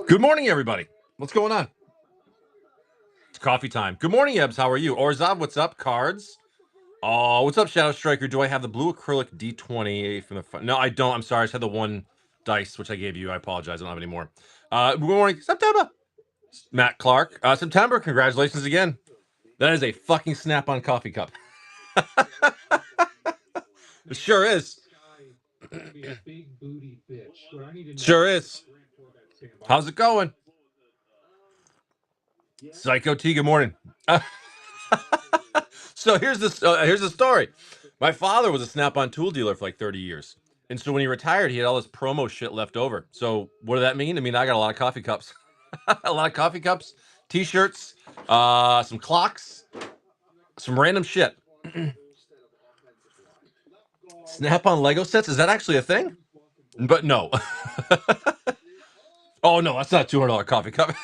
Good morning, everybody. What's going on? It's coffee time. Good morning, Ebbs. How are you? Orzov, what's up? Cards. Oh, what's up, Shadow Striker? Do I have the blue acrylic D20 from the front? No, I don't. I'm sorry. I just had the one dice, which I gave you. I apologize. I don't have any more. Good morning, September. Matt Clark. September, congratulations again. That is a fucking Snap-on coffee cup. It sure is. Sure is. How's it going? Psycho T, good morning. So here's the story. My father was a Snap-on tool dealer for like 30 years. And so when he retired, he had all this promo shit left over. So what did that mean? I mean, I got a lot of coffee cups. A lot of coffee cups, t-shirts, some clocks, some random shit. Snap-on Lego sets, is that actually a thing? But no. Oh no, that's not $200 coffee cup.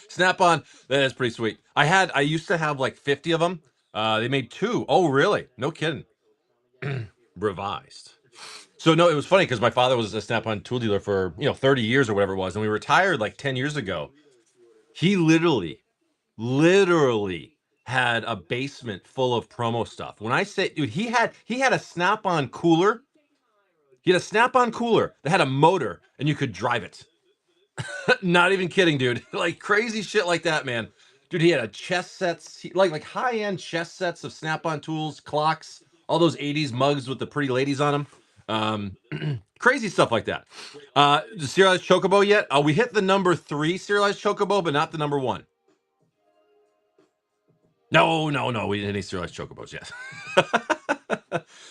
Snap-on, that is pretty sweet. I used to have like 50 of them. They made 2. Oh, really? No kidding. Revised. So no, it was funny because my father was a Snap-on tool dealer for 30 years or whatever it was, and we retired like 10 years ago. He literally had a basement full of promo stuff. When I say, dude, he had a Snap-on cooler. He had a Snap-on cooler that had a motor, and you could drive it. Not even kidding, dude. Like crazy shit like that, man. Dude, he had a chess sets, like high-end chess sets of Snap-on tools, clocks, all those 80s mugs with the pretty ladies on them. Crazy stuff like that. The serialized chocobo yet? We hit the number 3 serialized chocobo, but not the number 1. No, we didn't hit any serialized chocobos yet.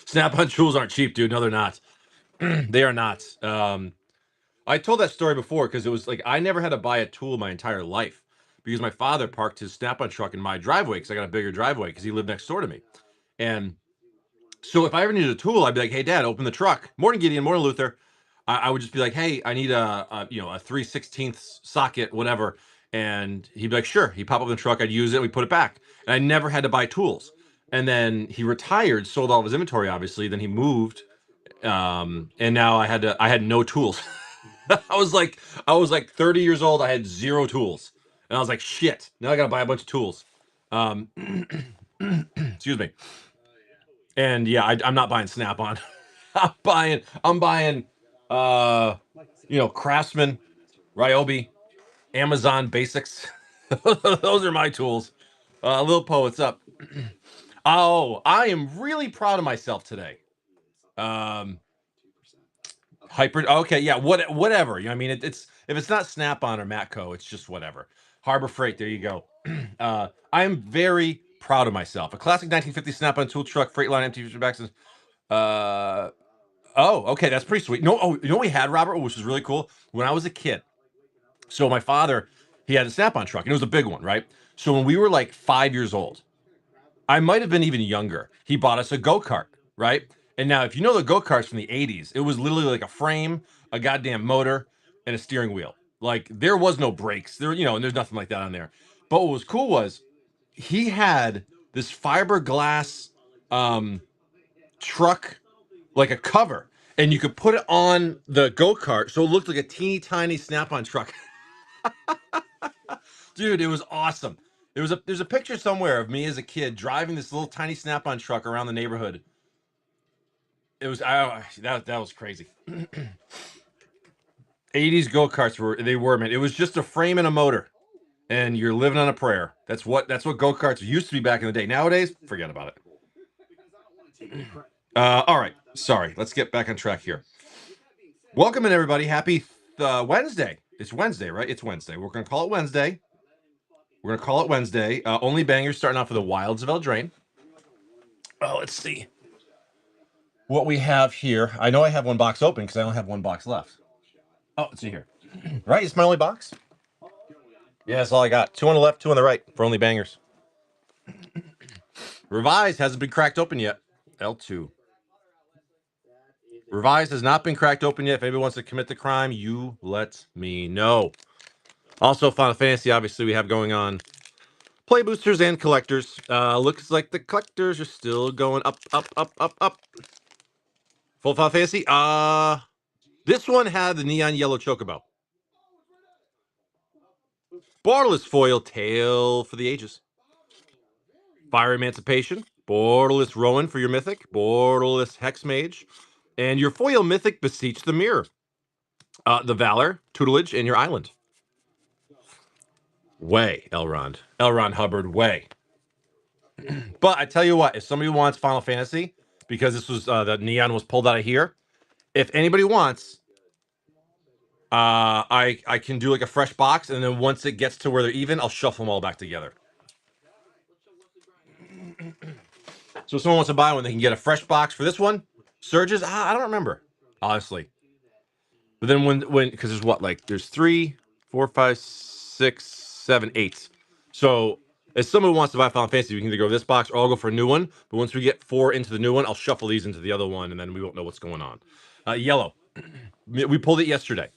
Snap-on tools aren't cheap, dude. No, they're not. They are not. I told that story before because it was like I never had to buy a tool my entire life because my father parked his Snap-on truck in my driveway because I got a bigger driveway because he lived next door to me. And so if I ever needed a tool, I'd be like, "Hey, Dad, open the truck." Morning, Gideon. Morning, Luther. I would just be like, "Hey, I need a 3/16 socket, whatever." And he'd be like, "Sure." He'd pop up in the truck. I'd use it. We put it back. And I never had to buy tools. And then he retired, sold all of his inventory, obviously. Then he moved, and now I had no tools. I was like 30 years old. I had 0 tools, and I was like, shit. Now I gotta buy a bunch of tools. Excuse me. And yeah, I'm not buying Snap-on. I'm buying, Craftsman, Ryobi, Amazon Basics. Those are my tools. Lil Po, what's up? Oh, I am really proud of myself today. Hyper. Okay, yeah. Whatever. You know, I mean, it's if it's not Snap-on or Matco, it's just whatever. Harbor Freight. There you go. I am very proud of myself. A classic 1950 Snap-on tool truck, Freightliner empty backs. Oh, okay, that's pretty sweet. No, oh, you know what we had, Robert, which was really cool when I was a kid. So my father, he had a Snap-on truck, and it was a big one, right? So when we were like 5 years old, I might have been even younger. He bought us a go-kart, right? And now, if you know the go-karts from the 80s, it was literally like a frame, a goddamn motor, and a steering wheel. Like there was no brakes. And there's nothing like that on there. But what was cool was he had this fiberglass truck, like a cover, and you could put it on the go-kart so it looked like a teeny tiny Snap-on truck. Dude, it was awesome. There's a picture somewhere of me as a kid driving this little tiny Snap-on truck around the neighborhood. It was that was crazy. 80s go-karts were, man. It was just a frame and a motor, and you're living on a prayer. That's what go-karts used to be back in the day. Nowadays, forget about it. All right, sorry. Let's get back on track here. Welcome in, everybody. Happy Wednesday. It's Wednesday, right? It's Wednesday. We're gonna call it Wednesday. Only bangers starting off with the Wilds of Eldraine. Oh, let's see what we have here. I know I have one box open because I only have one box left. Oh, let's see here. Right, it's my only box. Yeah, that's all I got. 2 on the left, 2 on the right for only bangers. Revised hasn't been cracked open yet. L2. Revised has not been cracked open yet. If anybody wants to commit the crime, you let me know. Also, Final Fantasy, obviously, we have going on. Play boosters and collectors. Looks like the collectors are still going up. Full Final Fantasy. This one had the neon yellow chocobo. Borderless foil, Tail for the ages. Fire Emancipation, Borderless Rowan for your mythic, Borderless Hex Mage, and your foil mythic, Beseech the Mirror. The Valor, Tutelage, and your island. Way, Elrond. Elrond Hubbard, way. But I tell you what, if somebody wants Final Fantasy, because this was the neon was pulled out of here, if anybody wants, I can do like a fresh box, and then once it gets to where they're even, I'll shuffle them all back together. So if someone wants to buy one, they can get a fresh box for this one. Surges, I don't remember, honestly. But then when because there's what, like there's 3, 4, 5, 6, 7, 8. So if someone wants to buy Final Fantasy, we can either go this box or I'll go for a new one. But once we get 4 into the new one, I'll shuffle these into the other one, and then we won't know what's going on. Yellow, we pulled it yesterday.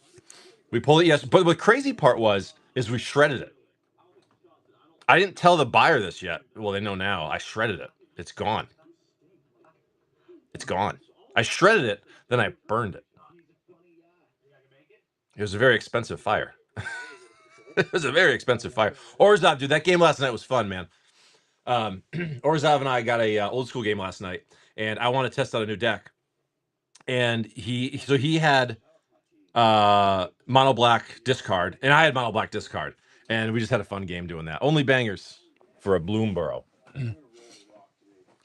We pulled it yesterday. But the crazy part is we shredded it. I didn't tell the buyer this yet. Well, they know now. I shredded it. It's gone. It's gone. I shredded it, then I burned it. It was a very expensive fire. It was a very expensive fire. Orzhov, dude, that game last night was fun, man. Orzhov and I got a old school game last night, and I want to test out a new deck. And he had mono black discard, and I had mono black discard, and we just had a fun game doing that. Only bangers for a Bloomburrow.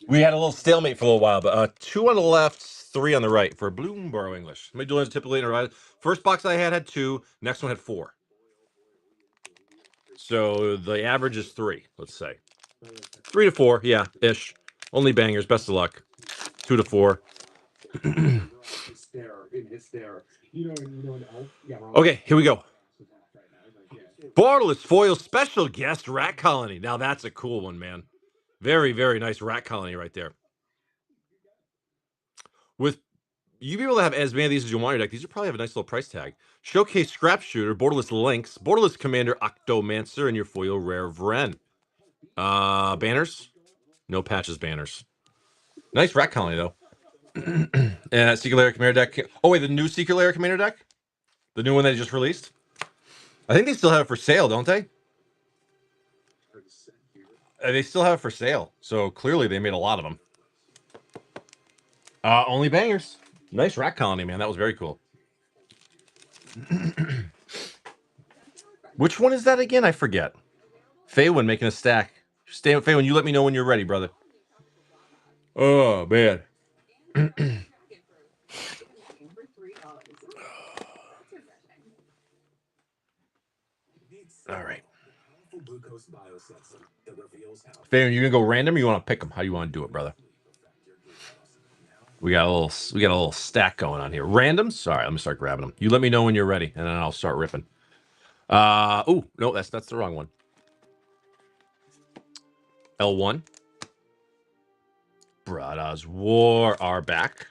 We had a little stalemate for a little while, but 2 on the left, 3 on the right for Bloomburrow English. How many duels typically in a right? First box I had 2. Next one had 4. So the average is 3, let's say. 3 to 4, yeah, ish. Only bangers. Best of luck. 2 to 4. Okay, here we go. Borderless foil special guest rat colony. Now that's a cool one, man. Very, very nice rat colony right there. With you be able to have as many of these as you want in your deck. These will probably have a nice little price tag. Showcase Scrap Shooter, Borderless Lynx, Borderless Commander Octomancer, and your foil Rare Vren. Banners? No patches banners. Nice rat colony, though. And Secret Lair Commander deck. Oh, wait, the new Secret Lair Commander deck? The new one they just released? I think they still have it for sale, don't they? They still have it for sale. So clearly they made a lot of them. Only bangers. Nice rat colony, man. That was very cool. Which one is that again? I forget. Faywin making a stack. Stay with Faywin. You let me know when you're ready, brother. Oh, man. All right. Faywin, you gonna go random or you want to pick them? How do you want to do it, brother? We got a little stack going on here. Randoms? Sorry, let me start grabbing them. You let me know when you're ready, and then I'll start ripping. Oh, no, that's the wrong one. L1. Brada's War are back.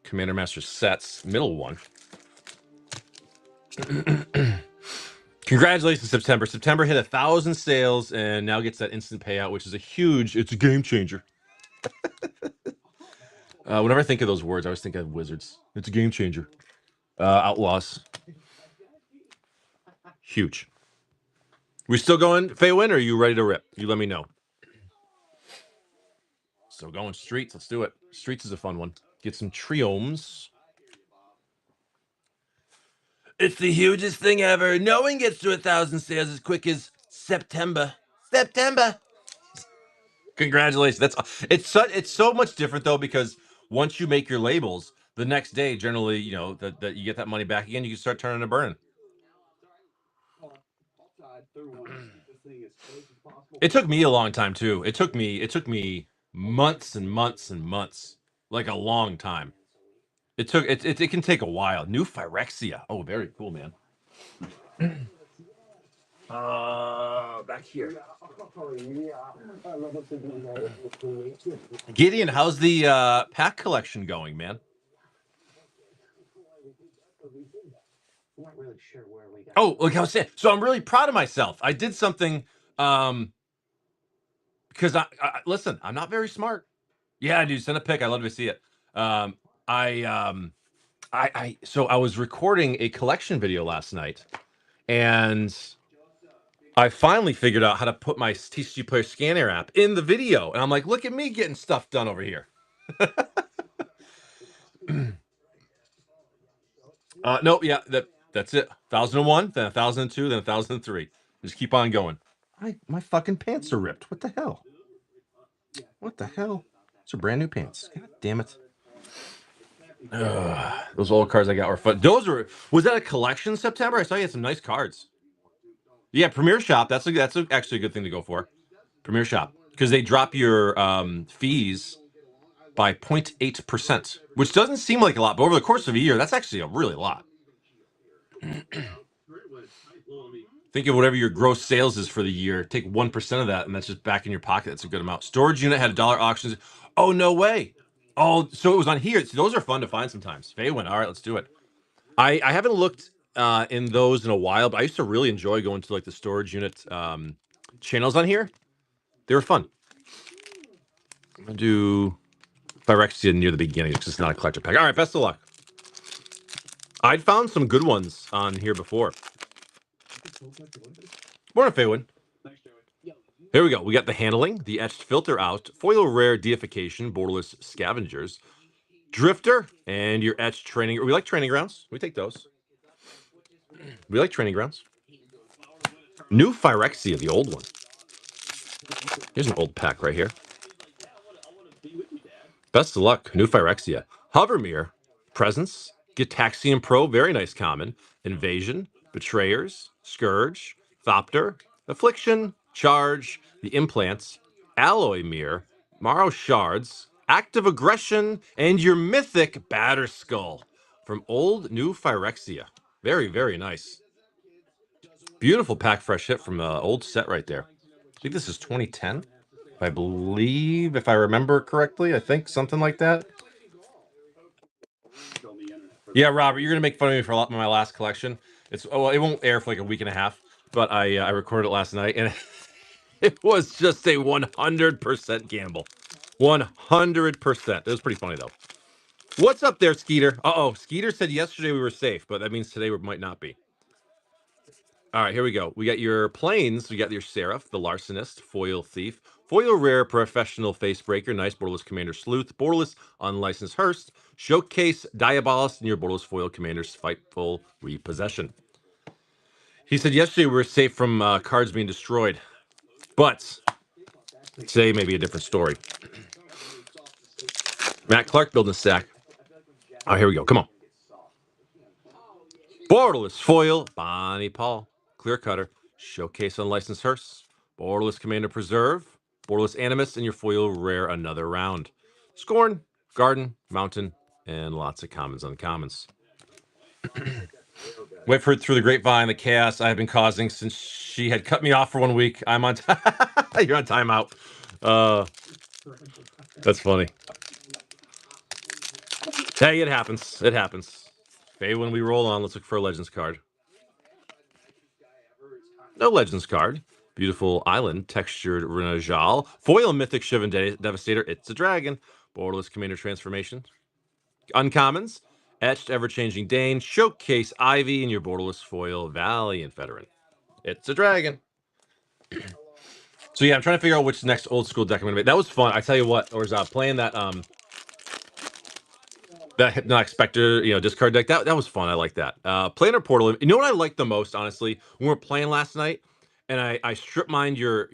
Commander Master sets, middle one. Congratulations, September. September hit 1,000 sales and now gets that instant payout, which is it's a game changer. Whenever I think of those words, I always think of Wizards. It's a game changer. Outlaws. Huge. We still going, Faywin, or are you ready to rip? You let me know. So going Streets, let's do it. Streets is a fun one. Get some Triomes. It's the hugest thing ever. No one gets to 1,000 sales as quick as September. September. Congratulations. It's so much different though, because once you make your labels, the next day generally, you know, that you get that money back again, you can start turning and burning. It took me a long time too. It took me months and months and months, like a long time. It can take a while. New Phyrexia. Oh, very cool, man. Back here. Gideon, how's the pack collection going, man? Oh, like I was saying, so I'm really proud of myself. I did something because I listen, I'm not very smart. Yeah, dude, send a pic. I love to see it. I So I was recording a collection video last night, and I finally figured out how to put my TCG Player Scanner app in the video, and I'm like, look at me getting stuff done over here. Nope, yeah, that's it. 1001, then 1002, then 1003. Just keep on going. My fucking pants are ripped. What the hell? What the hell? Those are brand new pants. God damn it. Those old cards I got were fun. Was that a collection, September? I saw you had some nice cards. Yeah, Premier Shop. That's actually a good thing to go for. Premier Shop, because they drop your fees by 0.8%, which doesn't seem like a lot, but over the course of a year, that's actually a really lot. Think of whatever your gross sales is for the year. Take 1% of that, and that's just back in your pocket. That's a good amount. Storage unit had $1 auctions. Oh, no way. Oh, so it was on here. So those are fun to find sometimes. Faywin. All right, let's do it. I haven't looked in those in a while, but I used to really enjoy going to like the storage unit channels on here. They were fun. I'm gonna do Phyrexia near the beginning because it's not a collector pack. All right, best of luck. I'd found some good ones on here before. Morning, Faywin. Here we go. We got the handling, the etched filter out, foil rare deification, borderless scavengers, drifter, and your etched training. We like training grounds. We take those. We like training grounds. New Phyrexia, the old one. Here's an old pack right here. Best of luck. New Phyrexia. Hovermere, Presence, Gitaxian Pro, very nice common. Invasion, Betrayers, Scourge, Thopter, Affliction, Charge, the Implants, Alloy Mirror, Morrow Shards, Active Aggression, and your mythic Batterskull from old New Phyrexia. Very, very nice. Beautiful pack fresh hit from the old set right there. I think this is 2010. I believe, if I remember correctly, I think something like that. Yeah, Robert, you're gonna make fun of me for my last collection. It won't air for like a week and a half, but I recorded it last night, and it was just a 100% gamble. 100%. It was pretty funny though. What's up there, Skeeter? Skeeter said yesterday we were safe, but that means today we might not be. All right, here we go. We got your planes. We got your Seraph, the Larcenist, Foil Thief, Foil Rare, Professional Facebreaker, nice Borderless Commander Sleuth, Borderless Unlicensed Hearst, Showcase Diabolus, and your Borderless Foil Commander Spiteful Repossession. He said yesterday we were safe from cards being destroyed, but today may be a different story. Matt Clark building a stack. Oh, here we go. Come on. Borderless Foil, Bonnie Paul, Clear Cutter, Showcase Unlicensed Hearse, Borderless Commander Preserve, Borderless Animus, and your foil rare another round. Scorn, Garden, Mountain, and lots of commons, uncommons. Wait for it through the grapevine, the chaos I have been causing since she had cut me off for 1 week. I'm on you're on timeout. That's funny. Hey, it happens. It happens. Okay, when we roll on, let's look for a Legends card. No Legends card. Beautiful Island, Textured Renajal, Foil Mythic Shivan Devastator, It's a Dragon, Borderless Commander Transformation, Uncommons, Etched Ever-Changing Dane, Showcase Ivy, and your Borderless Foil Valiant Veteran. It's a Dragon. So yeah, I'm trying to figure out which next old school deck I'm gonna make. That was fun. I tell you what, or was playing that that Hypnotic Spectre, discard deck. That was fun. I like that. Planar Portal. You know what I liked the most, honestly, when we were playing last night, and I strip mined your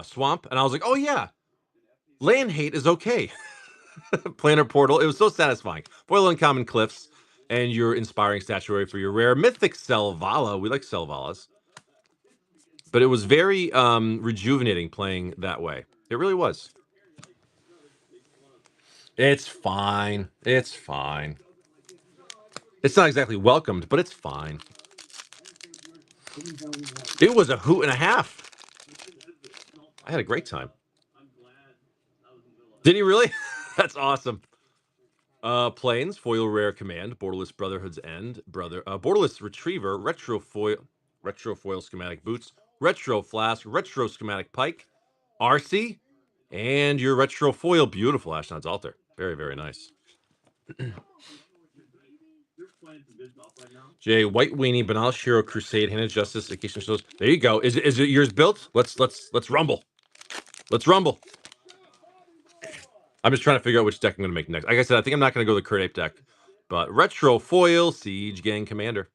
swamp, and I was like, oh yeah, land hate is okay. Planar Portal. It was so satisfying. Foil Uncommon Cliffs, and your Inspiring Statuary for your rare Mythic Selvala. We like Selvalas, but it was very rejuvenating playing that way. It really was. It's fine. It's fine. It's not exactly welcomed, but it's fine. It was a hoot and a half. I had a great time. Did he really? That's awesome. Planes, Foil Rare Command, Borderless Brotherhood's End, Borderless Retriever, Retro Foil Schematic Boots, Retro Flask, Retro Schematic Pike, RC, and your Retro Foil. Beautiful Ashnod's Altar. Very, very nice. Jay, White Weenie, Banal Shiro, Crusade, Hand of Justice, Occasion Shows. There you go. Is it yours built? Let's rumble. Let's rumble. I'm just trying to figure out which deck I'm going to make next. Like I said, I think I'm not going to go the Kurt Ape deck, but Retro Foil Siege Gang Commander.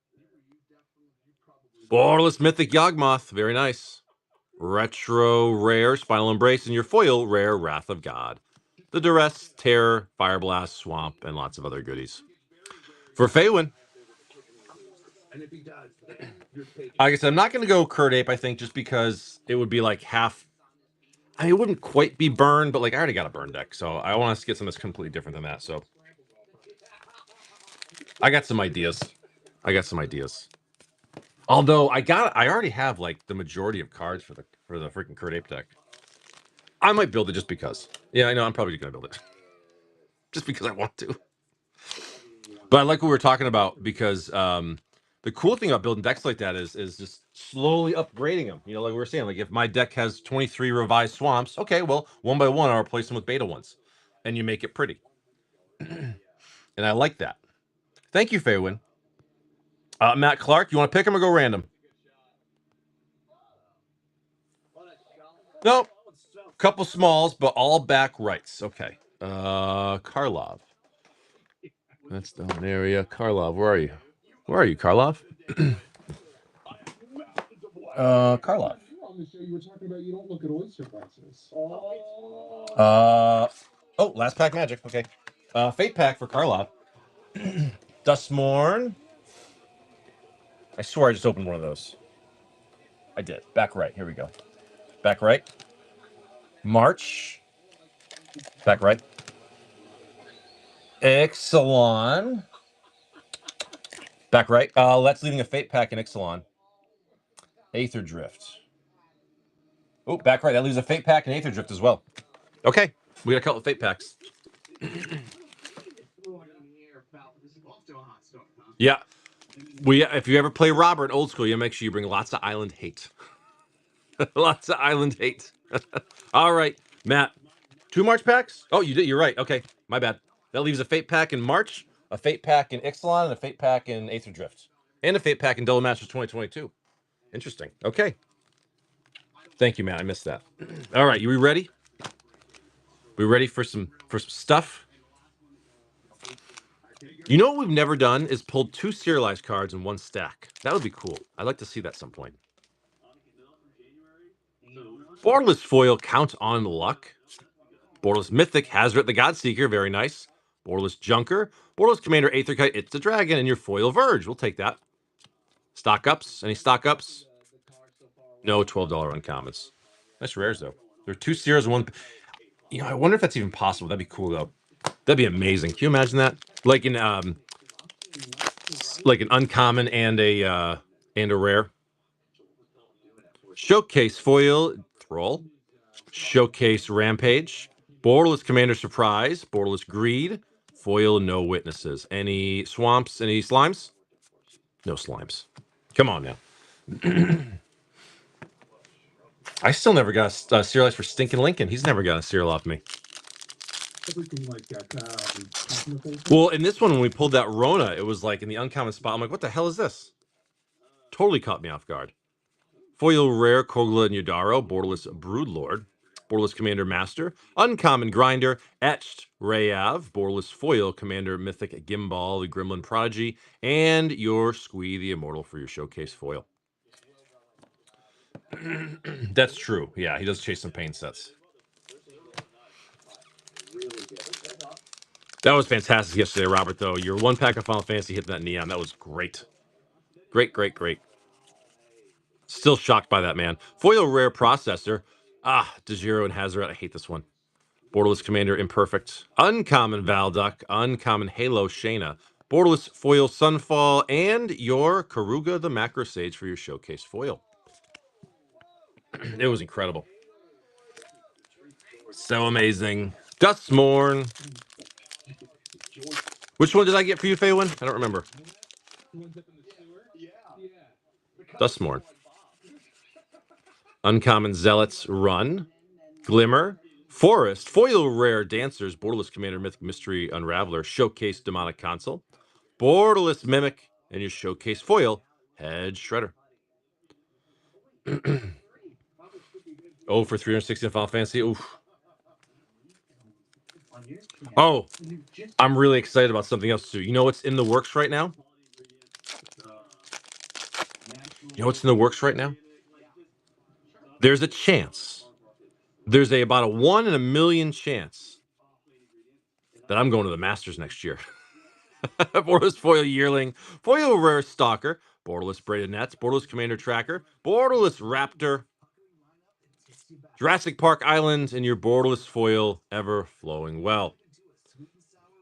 Borderless Mythic Yawgmoth, very nice. Retro Rare Spinal Embrace, and your foil rare Wrath of God. The Duress, Terror, Fire Blast, Swamp, and lots of other goodies. For Faywin, like I said, I'm not going to go Kurt Ape, I think, just because it would be like half. I mean, it wouldn't quite be burned, but like I already got a burn deck, so I want us to get something that's completely different than that. So I got some ideas. Although I already have like the majority of cards for the freaking Kurt Ape deck. I might build it just because. Yeah, I know I'm probably gonna build it just because I want to. But I like what we were talking about because the cool thing about building decks like that is just slowly upgrading them. You know, like we were saying, like if my deck has 23 revised swamps, okay, well, one by one I'll replace them with beta ones, and you make it pretty. And I like that. Thank you, Faywin. Matt Clark, you want to pick him or go random? Nope. Couple smalls, but all back rights. Okay. Karlov. That's down an area. Karlov, where are you? Where are you, Karlov? Karlov. Oh, last pack magic. Okay. Fate pack for Karlov. Dustmorn. I swear I just opened one of those. I did. Back right. Here we go. Back right. March. Back right. Ixalan. Back right. That's leaving a Fate pack in Ixalan. Aether Drift. Oh, back right. That leaves a Fate pack and Aether Drift as well. Okay. We got a couple of Fate packs. Yeah. If you ever play Robert old school, you make sure you bring lots of island hate. Lots of island hate. All right, Matt. 2 March packs? Oh, you did. You're right. Okay, my bad. That leaves a Fate pack in March, a Fate pack in Ixalan, and a Fate pack in Aether Drift, and a Fate pack in Double Masters 2022. Interesting. Okay. Thank you, Matt. I missed that. All right, we ready? We ready for some stuff? You know what we've never done is pulled 2 serialized cards in one stack. That would be cool. I'd like to see that some point. Borderless Foil, Count on Luck. Borderless Mythic, Hazret the Godseeker, very nice. Borderless Junker. Borderless Commander, Aetherkite, It's the Dragon, and your Foil Verge. We'll take that. Stock ups? Any stock ups? No $12 uncommons. Nice rares, though. There are 2 series and 1. You know, I wonder if that's even possible. That'd be cool, though. That'd be amazing. Can you imagine that? Like an uncommon and a rare. Showcase Foil Thrall. Showcase Rampage. Borderless Commander Surprise. Borderless Greed. Foil No Witnesses. Any swamps? Any slimes? No slimes. Come on now. I still never got a serialized for Stinking Lincoln. He's never got a serial off me. Well, in this one, when we pulled that Rona, it was like in the uncommon spot. I'm like, what the hell is this? Totally caught me off guard. Foil Rare Kogla and Yudaro. Borderless Broodlord. Borderless Commander Master. Uncommon Grinder. Etched Rayav. Borderless Foil Commander Mythic Gimbal, the Gremlin Prodigy. And your Squee the Immortal for your Showcase Foil. That's true. Yeah, he does chase some pain sets. That was fantastic yesterday, Robert, though. Your 1 pack of Final Fantasy hitting that Neon. That was great. Great, great, great. Still shocked by that, man. Foil Rare Processor. DeGiro and Hazaret. I hate this one. Borderless Commander Imperfect. Uncommon Valduck. Uncommon Halo Shayna. Borderless Foil Sunfall. And your Karuga the Macro Sage for your Showcase Foil. It was incredible. So amazing. Dustmorn. Which one did I get for you, Faywin? I don't remember. Dustmorn. Uncommon Zealots Run. Glimmer. Forest. Foil Rare Dancers. Borderless Commander Mythic Mystery Unraveler. Showcase Demonic Console. Borderless Mimic, and your Showcase Foil, Head Shredder. Oh, for 360 in Final Fantasy. Oof. Oh, I'm really excited about something else too. You know what's in the works right now? You know what's in the works right now? There's a chance. There's about a 1 in a million chance that I'm going to the Masters next year. Borderless Foil Yearling, Foil Rare Stalker, Borderless Braided Nets, Borderless Commander Tracker, Borderless Raptor, Jurassic Park Island, and your Borderless Foil Ever Flowing Well.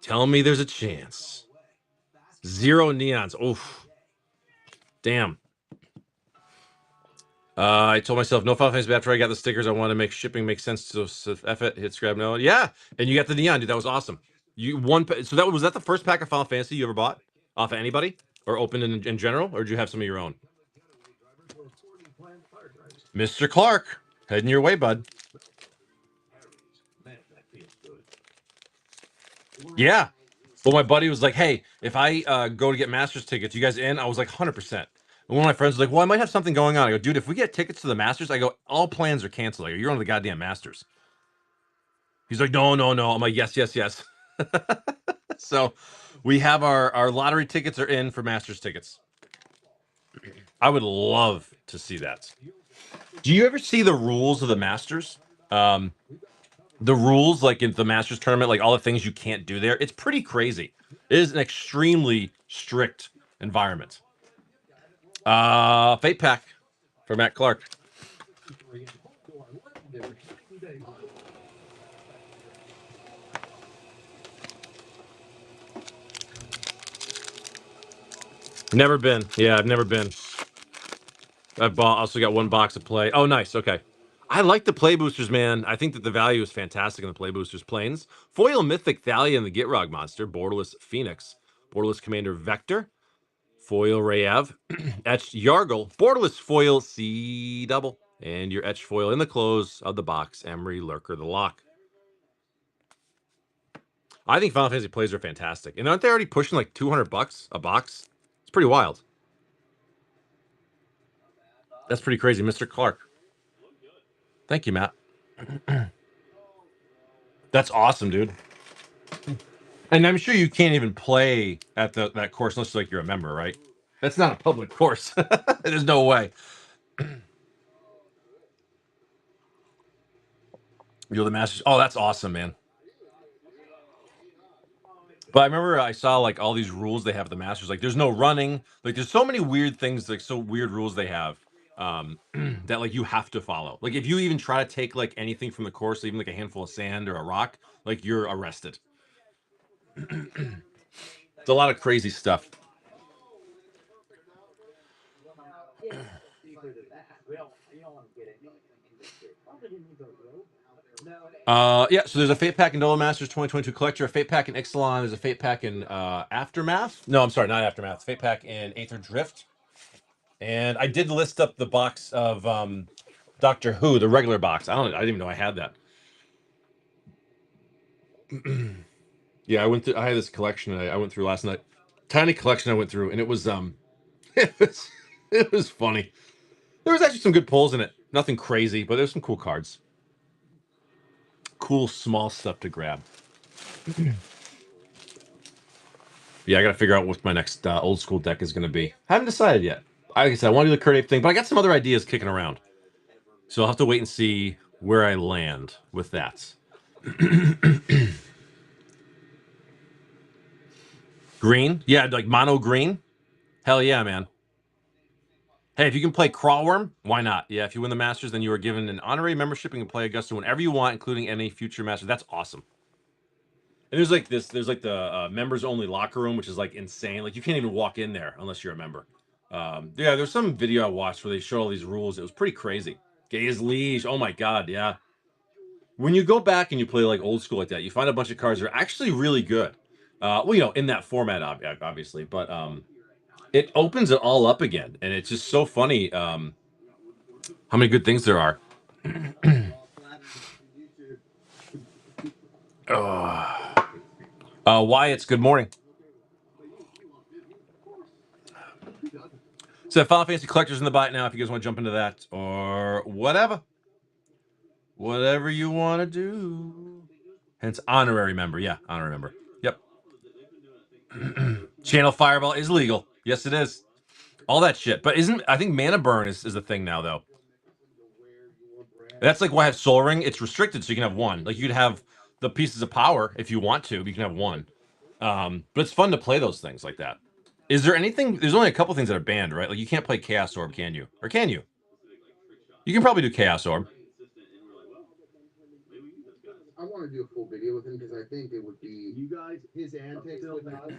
Tell me there's a chance. 0 neons. Oof. Damn. I told myself no Final Fantasy after I got the stickers. I wanted to make shipping make sense. So F it, hit scrap no. Yeah, and you got the neon, dude. That was awesome. You won. So that was that the first pack of Final Fantasy you ever bought off of anybody or opened in general, or did you have some of your own? Mr. Clark, heading your way, bud. Yeah. Well, my buddy was like, "Hey, if I go to get Masters tickets, you guys in?" I was like, 100%. And one of my friends was like, "Well, I might have something going on." I go, "Dude, if we get tickets to the Masters," I go, "all plans are canceled. I go, you're on the goddamn Masters." He's like, "No, no, no." I'm like, "Yes, yes, yes." So we have our lottery tickets are in for Masters tickets. I would love to see that. Do you ever see the rules of the Masters? The rules, like in the Masters tournament, like all the things you can't do there. It's pretty crazy. It is an extremely strict environment. Fate Pack for Matt Clark. Never been. Yeah, I've never been. I've also got 1 box of play. Oh, nice. Okay. I like the play boosters, man. I think that the value is fantastic in the play boosters. Planes. Foil Mythic Thalia and the Gitrog monster. Borderless Phoenix. Borderless Commander Vector. Foil Rayav. Etched Yargle. Borderless Foil C double. And your etched foil in the close of the box. Emery Lurker the Lock. I think Final Fantasy plays are fantastic. And aren't they already pushing like $200 a box? It's pretty wild. That's pretty crazy, Mr. Clark. Thank you, Matt. That's awesome, dude. And I'm sure you can't even play at that course unless like you're a member, right? That's not a public course. There's no way. You're the Masters. Oh, that's awesome, man. But I remember I saw like all these rules they have at the Masters. Like, there's no running. Like, there's so many weird things, like so weird rules they have that like you have to follow. Like, if you even try to take like anything from the course, even like a handful of sand or a rock, like you're arrested. It's a lot of crazy stuff. Yeah, so there's a Fate Pack in Dola Masters 2022 Collector, a Fate Pack in Ixalan, there's a Fate Pack in Aftermath. No, I'm sorry, not Aftermath. Fate Pack in Aether Drift. And I did list up the box of Doctor Who, the regular box. I didn't even know I had that. Yeah, I had this collection I went through last night. Tiny collection I went through, and it was it was, it was funny. There was actually some good pulls in it. Nothing crazy, but there's some cool cards. Cool small stuff to grab. Yeah, I gotta figure out what my next old school deck is gonna be. Haven't decided yet. Like I said, I want to do the Kurt Ape thing, but I got some other ideas kicking around. So I'll have to wait and see where I land with that. Green? Yeah, like mono green? Hell yeah, man. Hey, if you can play Crawworm, why not? Yeah, if you win the Masters, then you are given an honorary membership and can play Augusta whenever you want, including any future Masters. That's awesome. And there's like the members only locker room, which is like insane. Like, you can't even walk in there unless you're a member. Yeah, there's some video I watched where they show all these rules. It was pretty crazy. Gaze Liege. Oh my god, yeah. When you go back and you play like old school like that, you find a bunch of cards that are actually really good. Well, in that format, obviously, but it opens it all up again, and it's just so funny how many good things there are. Wyatt's good morning. So Final Fantasy Collector's in the bite now if you guys want to jump into that or whatever. Whatever you want to do. Hence honorary member. Yeah, honorary member. Yep. Channel Fireball is legal. Yes, it is. All that shit. But I think Mana Burn is a thing now, though. That's like why I have Soul Ring. It's restricted, so you can have one. Like, you could have the pieces of power if you want to, but you can have one. But it's fun to play those things like that. Is there anything... There's only a couple things that are banned, right? Like, you can't play Chaos Orb, can you? Or can you? You can probably do Chaos Orb. I want to do a full video with him because I think it would be his antics with us.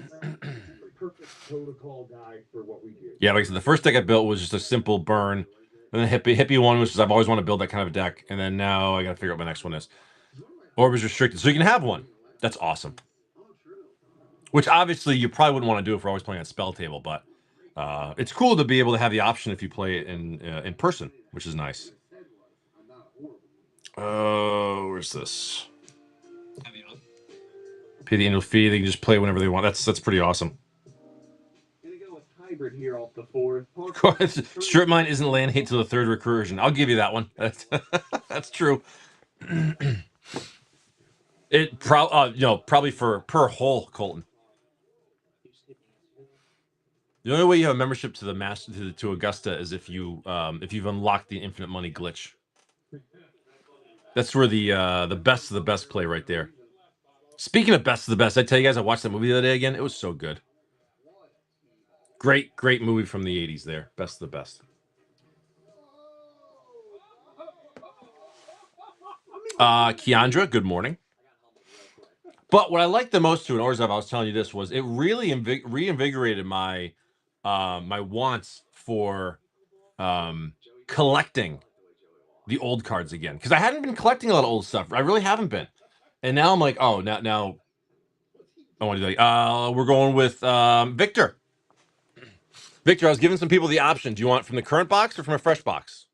Perfect protocol guy for what we do. Yeah, like I said, the first deck I built was just a simple burn. And the hippie one was just I've always wanted to build that kind of a deck. And then now I got to figure out what my next one is. Orb is restricted, so you can have one. That's awesome. Which obviously you probably wouldn't want to do if we're always playing on Spell Table, but it's cool to be able to have the option if you play it in person, which is nice. Where's this? Pay the annual fee. They can just play whenever they want. That's pretty awesome. Hybrid here off the fourth. Strip Mine isn't land hate to the third recursion. I'll give you that one. That's true. It probably for per hole, Colton. The only way you have a membership to the master to Augusta is if you've unlocked the infinite money glitch. That's where the best of the best play right there. Speaking of best of the best, I tell you guys, I watched that movie the other day again. It was so good. Great movie from the 80s there. Best of the best. Keandra, good morning. But what I liked the most too, and Orzhov, I was telling you this, was it really reinvigorated my my wants for collecting the old cards again. Because I hadn't been collecting a lot of old stuff. I really haven't been. And now I'm like, oh, now I want to do that. We're going with Victor. Victor, I was giving some people the option. Do you want it from the current box or from a fresh box?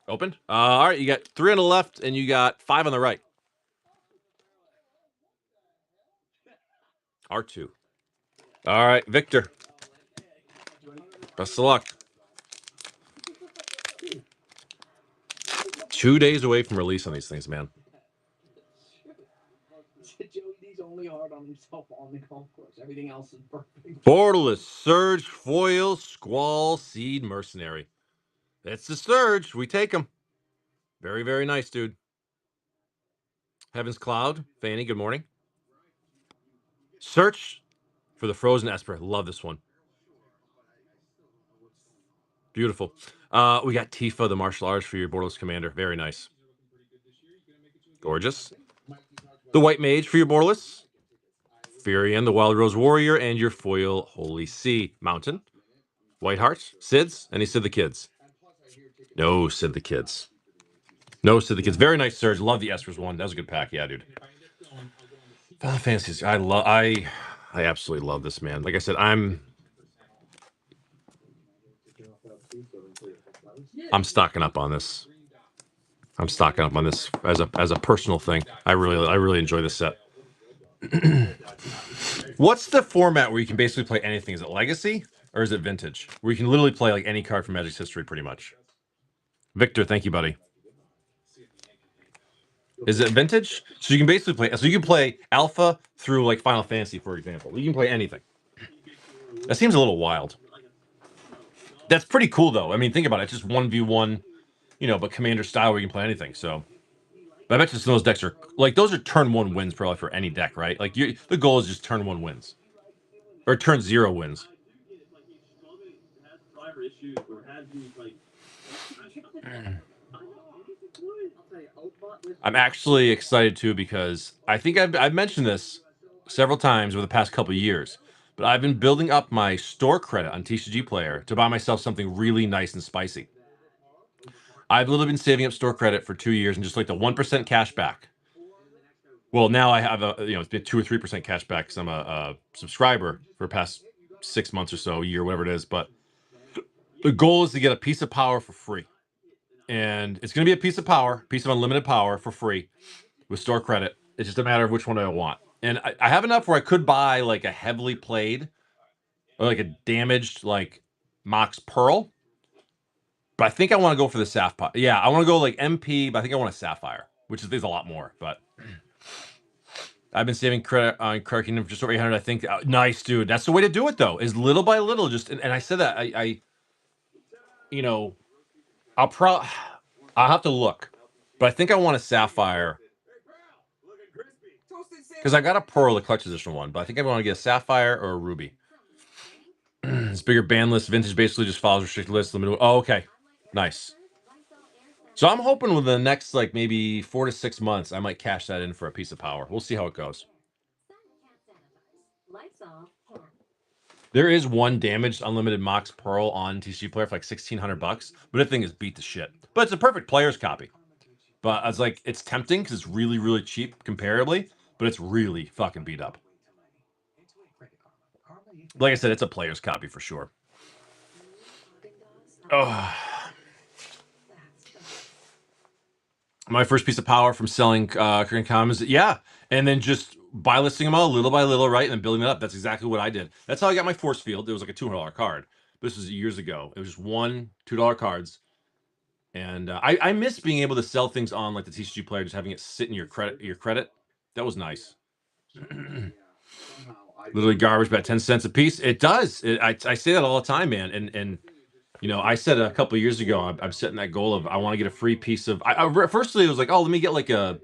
Opened? All right, you got 3 on the left and you got 5 on the right. R2. All right, Victor. Best of luck. 2 days away from release on these things, man. He's only hard on himself on the golf course. Everything else is perfect. Borderless, Surge, Foil, Squall, Seed, Mercenary. That's the Surge. We take them. Very, very nice, dude. Heaven's Cloud. Fanny, good morning. Search for the Frozen Esper. Love this one. Beautiful. We got Tifa, the martial arts for your Borderless Commander. Very nice. Gorgeous. The White Mage for your Borderless. Furion, the Wild Rose Warrior, and your foil Holy Sea Mountain. White Heart, Sids, and he said the kids. No, said the kids. No, said the kids. Very nice, Surge. Love the Espers one. That was a good pack. Yeah, dude. Final Fantasy. I absolutely love this, man. Like I said, I'm stocking up on this. I'm stocking up on this as a personal thing. I really enjoy this set. What's the format where you can basically play anything? Is it Legacy or is it Vintage? Where you can literally play like any card from Magic's history, pretty much. Victor, thank you, buddy. Is it Vintage? So you can basically play. So you can play Alpha through like Final Fantasy, for example. You can play anything. That seems a little wild. That's pretty cool, though. I mean, think about it. It's just 1v1, but Commander style where you can play anything. So, but I bet you those decks are like those are turn 1 wins probably for any deck, right? Like the goal is just turn 1 wins or turn 0 wins. I'm actually excited too because I think I've mentioned this several times over the past couple of years, but I've been building up my store credit on TCG Player to buy myself something really nice and spicy. I've literally been saving up store credit for 2 years and just like the 1% cash back. Well, now I have it's been 2 or 3% cash back because I'm a subscriber for the past 6 months or so, a year, whatever it is. But the goal is to get a piece of power for free. And it's going to be a piece of unlimited power for free with store credit. It's just a matter of which one I want. And I have enough where I could buy like a heavily played or like a damaged like Mox Pearl. But I think I want to go for the Sapphire. Yeah, I want to go like MP, but I think I want a Sapphire, which is a lot more. But I've been saving credit on Card Kingdom for just over 800. I think nice, dude. That's the way to do it, though. Is little by little. Just and I said that I you know, I'll have to look, but I think I want a Sapphire because I got a Pearl, the collector's edition one, but I think I want to get a Sapphire or a Ruby. It's bigger ban list. Vintage basically just follows restricted list. Limited. Oh, okay, nice. So I'm hoping within the next like maybe 4 to 6 months, I might cash that in for a piece of power. We'll see how it goes. There is one damaged unlimited Mox Pearl on TCG Player for like $1,600, but that thing is beat to shit. But it's a perfect player's copy. But I was like, it's tempting because it's really, really cheap comparably, but it's really fucking beat up. Like I said, it's a player's copy for sure. Oh. My first piece of power from selling Korean Commons, yeah, and then just buy listing them all little by little, right, and then building it up. That's exactly what I did. That's how I got my Force Field. It was like a $200 card. This was years ago. It was just $2 cards, and I miss being able to sell things on like the TCG Player, just having it sit in your credit. That was nice. Literally garbage, about 10 cents a piece. It does. I say that all the time, man, and. You know, I said a couple of years ago, I'm setting that goal of I want to get a free piece of. Firstly, it was like, oh, let me get like a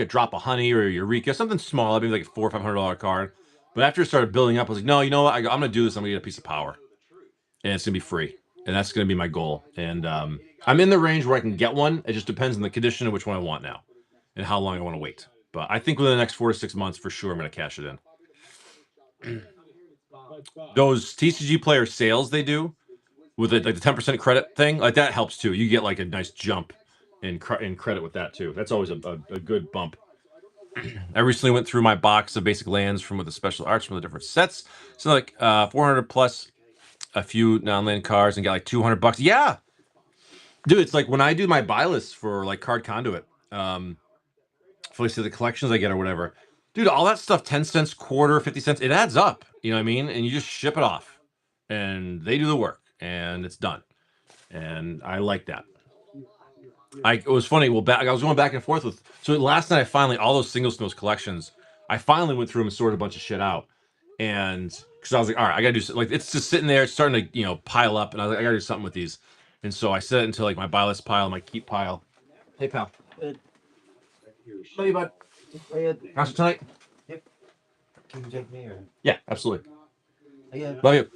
drop of honey or a Eureka, something small. I mean, like a $400 or $500 card. But after it started building up, I was like, no, you know what? I'm gonna do this. I'm gonna get a piece of power, and it's gonna be free, and that's gonna be my goal. And I'm in the range where I can get one. It just depends on the condition of which one I want now, and how long I want to wait. But I think within the next 4 to 6 months, for sure, I'm gonna cash it in. Those TCG Player sales they do with like the 10% credit thing, like that helps too. You get like a nice jump in credit with that too. That's always a good bump. I recently went through my box of basic lands from with the special arts from the different sets. So like 400 plus a few non-land cards and got like $200. Yeah, dude, it's like when I do my buy list for like Card Conduit, for the collections I get or whatever, dude, all that stuff, 10 cents, quarter, 50 cents, it adds up. You know what I mean? And you just ship it off, and they do the work. And it's done, and I like that. It was funny. Well, I was going back and forth with. So last night, I finally all those single snows collections. I finally went through them and sorted a bunch of shit out, and because I was like, all right, I gotta do like it's just sitting there, it's starting to pile up, and I was like, I gotta do something with these, and so I set it into like my buy list pile, my keep pile. Hey pal, love you, bud. How's it tonight? Yep. Can you take me or? Yeah, absolutely. Yeah. Love you.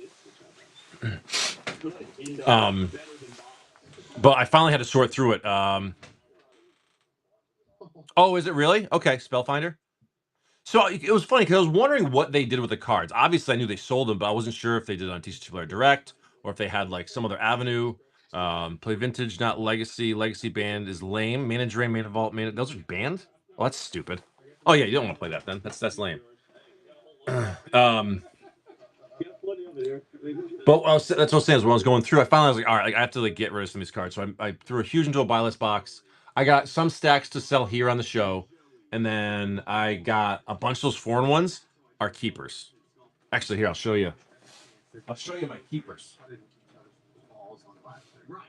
But I finally had to sort through it. Oh, is it really? Okay, Spellfinder. So it was funny because I was wondering what they did with the cards. Obviously, I knew they sold them, but I wasn't sure if they did it on TCG Player Direct or if they had like some other avenue. Play Vintage, not Legacy. Legacy banned is lame. Mana Drain, Mana Vault, Mana. Those are banned? Oh, that's stupid. Oh yeah, you don't want to play that then. That's lame. But that's what I was saying. Is when I was going through, I finally was like, all right, I have to like get rid of some of these cards. So I threw a huge into a buy list box. I got some stacks to sell here on the show, and then I got a bunch of those foreign ones are keepers. Actually, here I'll show you. I'll show you my keepers. Right.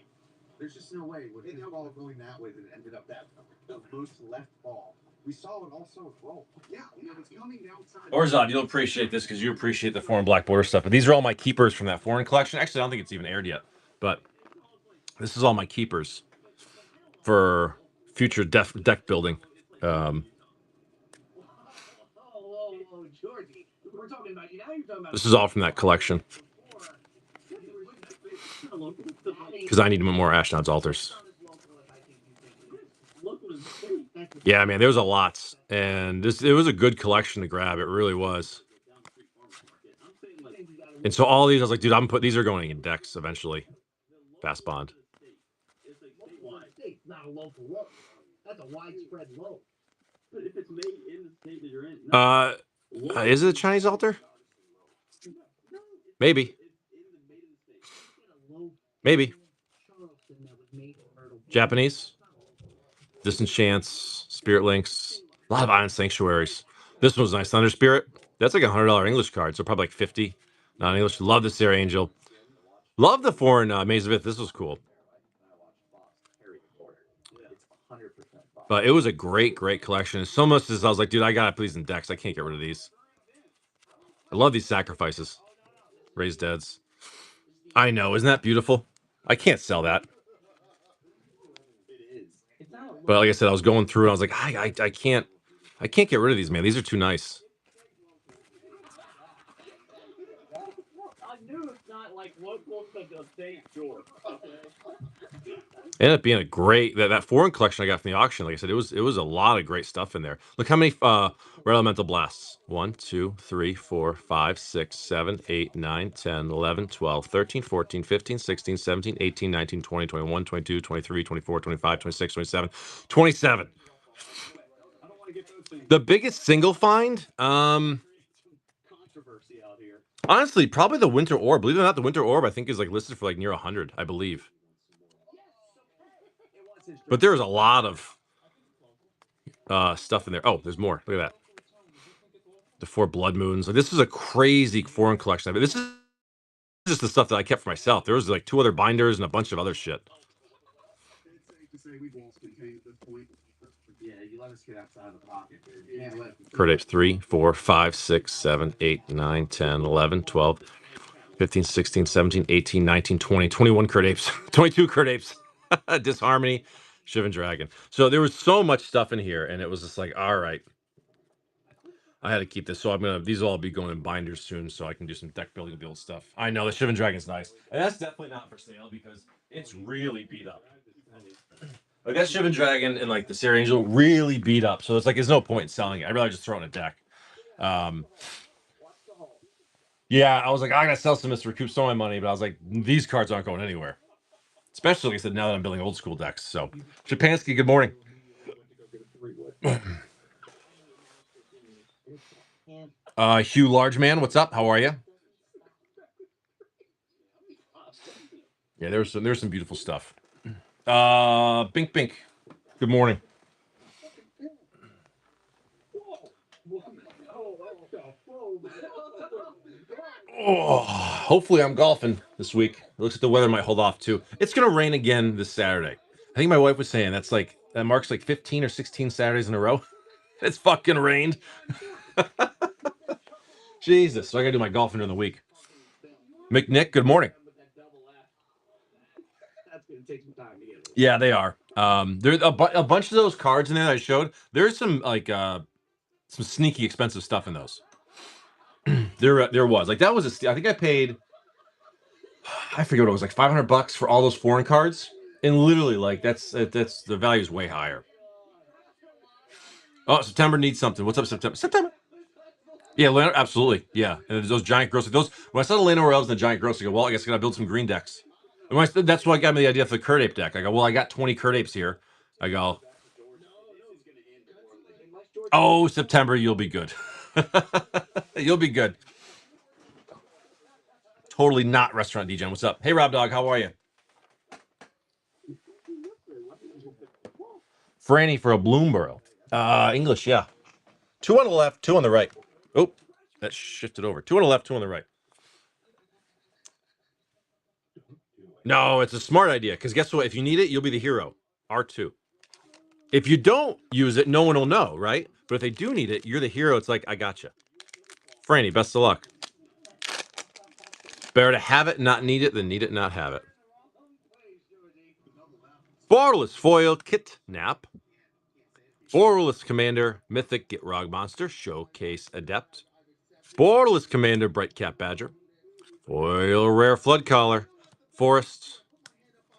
There's just no way with his ball going that way that it ended up that the loose left ball. We saw it also roll. Yeah, it's coming outside. Orzon, you'll appreciate this because you appreciate the foreign black border stuff. But these are all my keepers from that foreign collection. Actually, I don't think it's even aired yet. But this is all my keepers for future deck building. This is all from that collection. Because I need more Ashnod's Altars. Yeah, man, there was a lot. And it was a good collection to grab. It really was. And so all these, I was like, dude, these are going in decks eventually. Fast Bond. Not a local low. That's a widespread low. But if it's made in the state that you're in, is it a Chinese altar? Maybe. Maybe. Japanese. Disenchants, Spirit Links, a lot of Iron Sanctuaries. This one's nice. Thunder Spirit. That's like $100 English card, so probably like 50 non-English. Love the Sarah Angel. Love the foreign Maze of Ith. This was cool. But it was a great, great collection. So much as I was like, dude, I gotta put these in decks. I can't get rid of these. I love these sacrifices. Raised Deads. I know, isn't that beautiful? I can't sell that. But like I said, I was going through and I was like, I can't get rid of these, man. These are too nice. I knew it's not like local to the state door. Ended up being a great that foreign collection I got from the auction. Like I said, it was a lot of great stuff in there. Look how many Red Elemental Blasts. 1, 2, 3, 4, 5, 6, 7, 8, 9, 10, 11, 12, 13, 14, 15, 16, 17, 18, 19, 20, 21, 22, 23, 24, 25, 26, 27, 27. The biggest single find, Controversy out here. honestly, probably the Winter Orb. Believe it or not, the Winter Orb I think is like listed for like near 100, I believe. But there was a lot of stuff in there. Oh, there's more. Look at that. The 4 Blood Moons. Like, this is a crazy foreign collection. I mean, this is just the stuff that I kept for myself. There was like 2 other binders and a bunch of other shit. Yeah, you let us get outside the pocket. You can't let Card Apes 3, 4, 5, 6, 7, 8, 9, 10, 11, 12, 15, 16, 17, 18, 19, 20, 21 Card Apes. 22 Card Apes. Disharmony. Shivan Dragon. So there was so much stuff in here, and it was just like, all right. I had to keep this, so these will all be going in binders soon, so I can do some deck building build stuff. I know the Shivan Dragon's nice, and that's definitely not for sale because it's really beat up. Like that Shivan Dragon and like the Sarah Angel really beat up, so it's like there's no point in selling it. I'd rather just throw it in a deck. Yeah, I was like, I gotta sell some to recoup some of my money, but I was like, these cards aren't going anywhere. Especially, like I said, now that I'm building old school decks. So, Japansky, good morning. Hugh Largeman, what's up? How are you? Yeah, there's some beautiful stuff. Bink Bink, good morning. Oh, hopefully I'm golfing this week. It looks like the weather might hold off too. It's gonna rain again this Saturday. I think my wife was saying that marks like 15 or 16 Saturdays in a row. It's fucking rained. Jesus, so I gotta do my golfing during the week. McNick, good morning. Yeah, they are. There's a bunch of those cards in there that I showed. There's some like some sneaky expensive stuff in those. there was like that was I think I paid. I forget what it was, like $500 for all those foreign cards, and literally like that's the value is way higher. Oh, September needs something. What's up, September? September. Yeah, Lano, absolutely. Yeah, and those giant gross. Those when I saw the Lano Elves and the giant gross, I go, well, I guess I gotta build some green decks. And that's what got me the idea for the Curt Ape deck. I go, well, I got 20 Curt Apes here. I go, oh, September, you'll be good. You'll be good. Totally not restaurant DJ. What's up? Hey, Rob Dog, how are you? Franny for a Bloomborough. English, yeah. 2 on the left, 2 on the right. Oh, that shifted over. 2 on the left, 2 on the right. No, it's a smart idea because guess what? If you need it, you'll be the hero. R2. If you don't use it, no one will know, right? But if they do need it, you're the hero. It's like, I gotcha. Franny, best of luck. Better to have it and not need it than need it and not have it. Borderless Foiled Kitnap. Borderless Commander, Mythic Gitrog Monster, Showcase Adept. Borderless Commander, Bright Cap Badger. Foil Rare Flood Collar. Forests.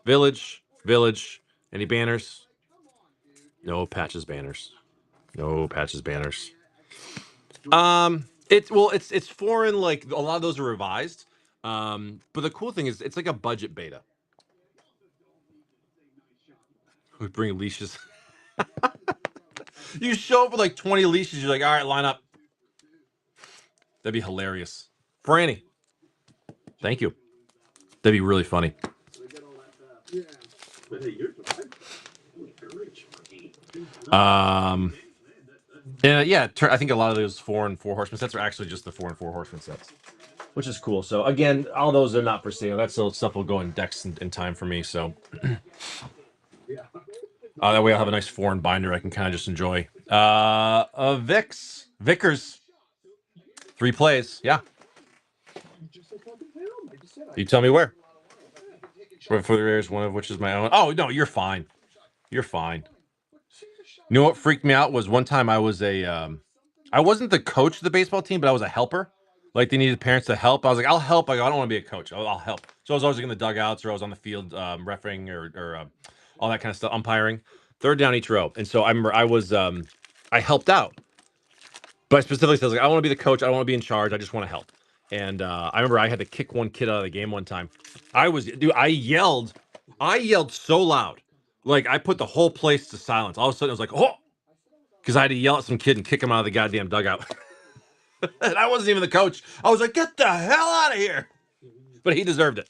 Village. Any banners? No patches banners. No patches banners. It's foreign, like a lot of those are revised. But the cool thing is it's like a budget beta. We bring leashes. You show up with like 20 leashes, you're like, all right, line up. That'd be hilarious. Franny. Thank you. That'd be really funny. Yeah, I think a lot of those 4 and 4 horseman sets are actually just the 4 and 4 horseman sets, which is cool. So again, all those are not for sale. That stuff will go in decks in time for me. So that way I'll have a nice foreign binder I can kind of just enjoy. Vickers, 3 plays. Yeah, you tell me where. For the Rares, one of which is my own. Oh no, you're fine. You're fine. You know what freaked me out was one time I was I wasn't the coach of the baseball team, but I was a helper. Like they needed parents to help. I was like, I'll help. I go, I don't want to be a coach. I'll help. So I was always like in the dugouts or I was on the field refereeing or all that kind of stuff, umpiring. 3rd down each row. And so I remember I helped out. But I specifically said, like, I don't want to be the coach. I don't want to be in charge. I just want to help. And I remember I had to kick one kid out of the game one time. I yelled so loud. Like I put the whole place to silence. All of a sudden, I was like, oh, because I had to yell at some kid and kick him out of the goddamn dugout. And I wasn't even the coach. I was like, get the hell out of here. But he deserved it.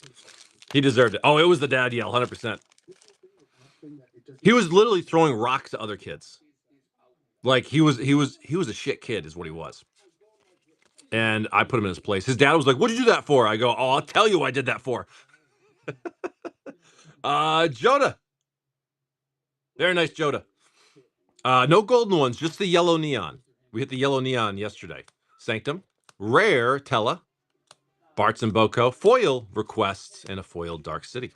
He deserved it. Oh, it was the dad yell, 100%. He was literally throwing rocks at other kids. Like he was a shit kid, is what he was. And I put him in his place. His dad was like, "What'd you do that for?" I go, "Oh, I'll tell you what I did that for." Joda. Very nice, Joda. No golden ones, just the yellow neon. We hit the yellow neon yesterday. Sanctum, rare Tella, Barts and Boko, foil requests, and a foil Dark City.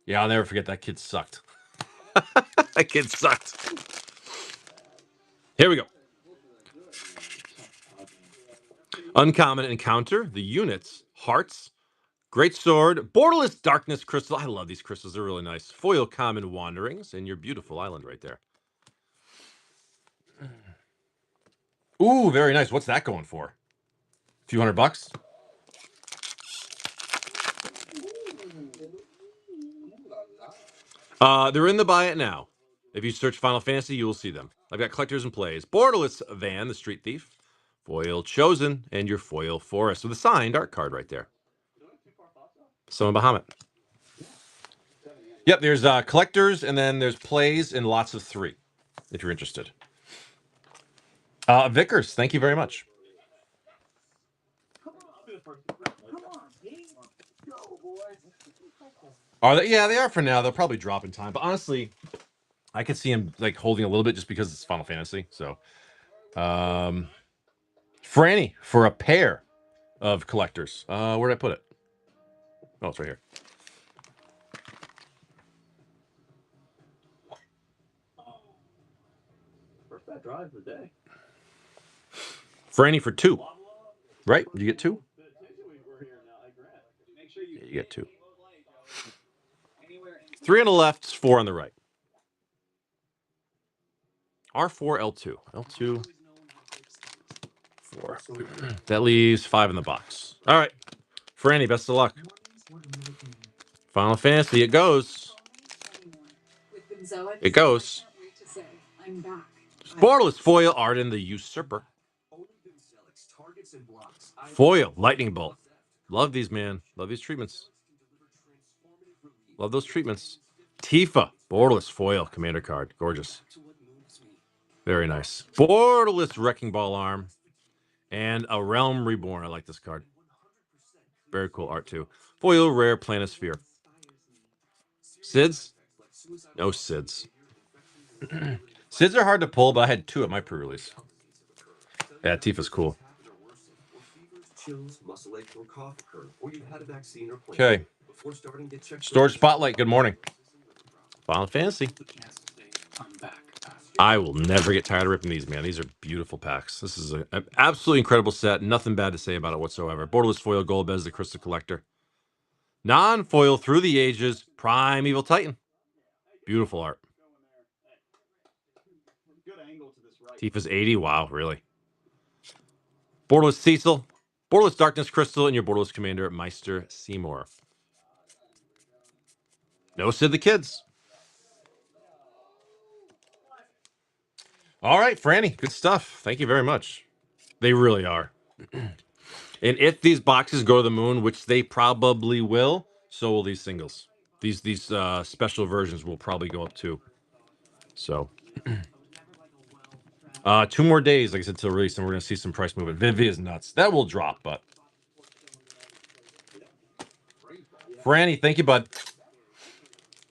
Yeah, I'll never forget that kid sucked. That kid sucked. Here we go. Uncommon encounter, the units, hearts, great sword, borderless darkness crystal. I love these crystals. They're really nice. Foil common wanderings, and your beautiful island right there. Ooh, very nice. What's that going for? A few $100? They're in the buy it now. If you search Final Fantasy, you will see them. I've got collectors and plays. Borderless Van, the Street Thief. Foil Chosen, and your foil Forest with a signed art card right there. Son of Bahamut. Yep, there's collectors, and then there's plays and lots of 3, if you're interested. Vickers, thank you very much. Are they? Yeah, they are for now. They'll probably drop in time. But honestly, I could see him like holding a little bit just because it's Final Fantasy. So, Franny for a pair of collectors. Where'd I put it? Oh, it's right here. First bad drive of the day. Franny for 2. Right? You get 2? Yeah, you get 2. 3 on the left, 4 on the right. R4, L2. L2, 4. That leaves 5 in the box. All right. Franny, best of luck. Final Fantasy, it goes. It goes. Borderless foil, Arden the Usurper. Foil, Lightning Bolt. Love these, man. Love these treatments. Love those treatments. Tifa, Borderless foil, Commander card. Gorgeous. Very nice. Borderless Wrecking Ball arm. And a Realm Reborn. I like this card. Very cool art, too. Foil, rare Planisphere. Sids? No Sids. Sids are hard to pull, but I had 2 at my pre-release. Yeah, Tifa's cool. Okay. Storage Spotlight, good morning. Final Fantasy. I will never get tired of ripping these, man. These are beautiful packs. This is an absolutely incredible set. Nothing bad to say about it whatsoever. Borderless foil, Golbez, the Crystal Collector. Non-foil, Through the Ages, Primeval Titan. Beautiful art. Tifa's 80. Wow, really? Borderless Cecil, Borderless Darkness Crystal, and your Borderless Commander, Meister Seymour. No Sid the Kids. All right, Franny, good stuff. Thank you very much. They really are. And if these boxes go to the moon, which they probably will, so will these singles. These special versions will probably go up too. So 2 more days, like I said, till release, and we're gonna see some price movement. Vivi is nuts. That will drop, but Franny, thank you, bud.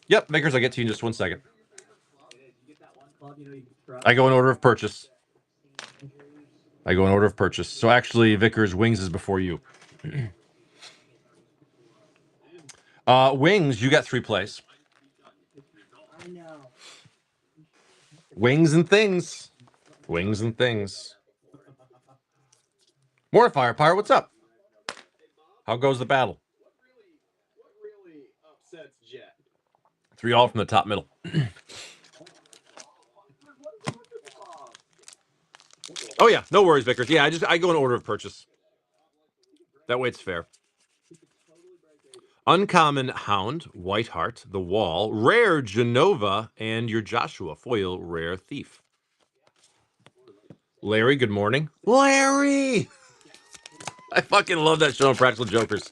Yep, Vickers, I'll get to you in just 1 second. I go in order of purchase. So actually, Vickers, Wings is before you. Wings, you got 3 plays. Wings and things. Mortifier, Pyre, what's up? How goes the battle? 3 all from the top middle. Oh yeah, no worries, Vickers. Yeah, I go in order of purchase. That way it's fair. Uncommon Hound, Whiteheart, The Wall, Rare Genova, and your Joshua foil Rare Thief. Larry, good morning. Larry! I fucking love that show on Practical Jokers.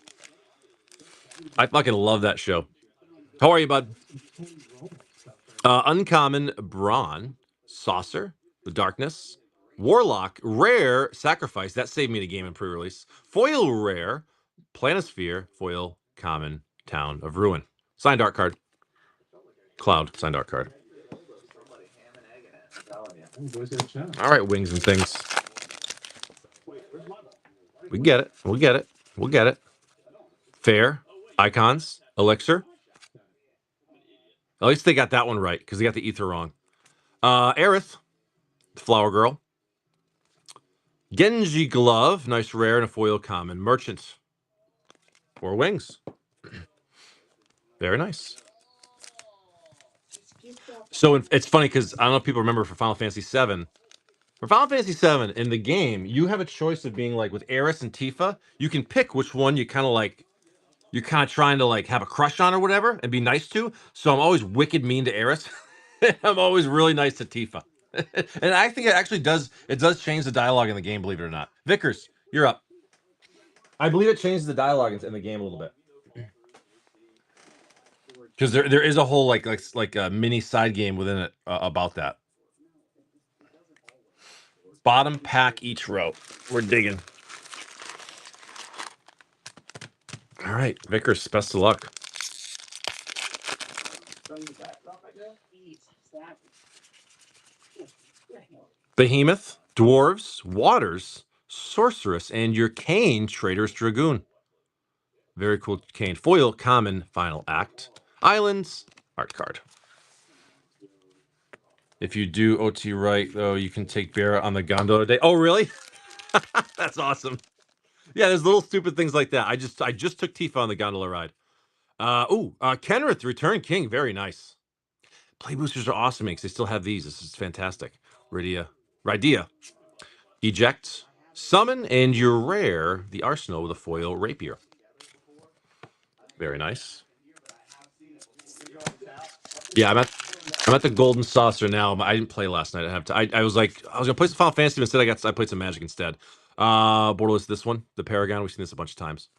I fucking love that show. How are you, bud? Uncommon Brawn, Saucer, The Darkness, Warlock, Rare, Sacrifice. That saved me the game in pre-release. Foil Rare, Planisphere, Foil, Common, Town of Ruin. Signed art card. Cloud, signed art card. All right, Wings and things. We get it. Fair, Icons, Elixir. At least they got that one right, because they got the ether wrong. Aerith, Flower Girl. Genji Glove, nice rare and a foil common. Merchant. 4 wings. Very nice. So it's funny because I don't know if people remember for Final Fantasy VII. For Final Fantasy VII, in the game, you have a choice of being like with Aerith and Tifa. You can pick which one you're kind of trying to like have a crush on or whatever and be nice to. So I'm always wicked mean to Aerith. I'm always really nice to Tifa. And I think it does change the dialogue in the game, believe it or not. Vickers, you're up. I believe it changes the dialogue in the game a little bit. Because there is a whole like a mini side game within it about that. Bottom pack each row. We're digging. All right, Vickers, best of luck. Behemoth, Dwarves, Waters, Sorceress, and your Kane, Traitorous Dragoon. Very cool Kane. Foil, common, final act. Islands, art card. If you do OT right, though, you can take Barra on the gondola day. Oh, really? That's awesome. Yeah, there's little stupid things like that. I just took Tifa on the gondola ride. Kenrith, Return King. Very nice. Play boosters are awesome because they still have these. This is fantastic. Rydia. Eject. Summon, and your rare, the Arsenal with a foil Rapier. Very nice. Yeah, I'm at the Golden Saucer now. I didn't play last night. I was gonna play some Final Fantasy, but instead I played some Magic instead. Borderless, this one, the Paragon. We've seen this a bunch of times.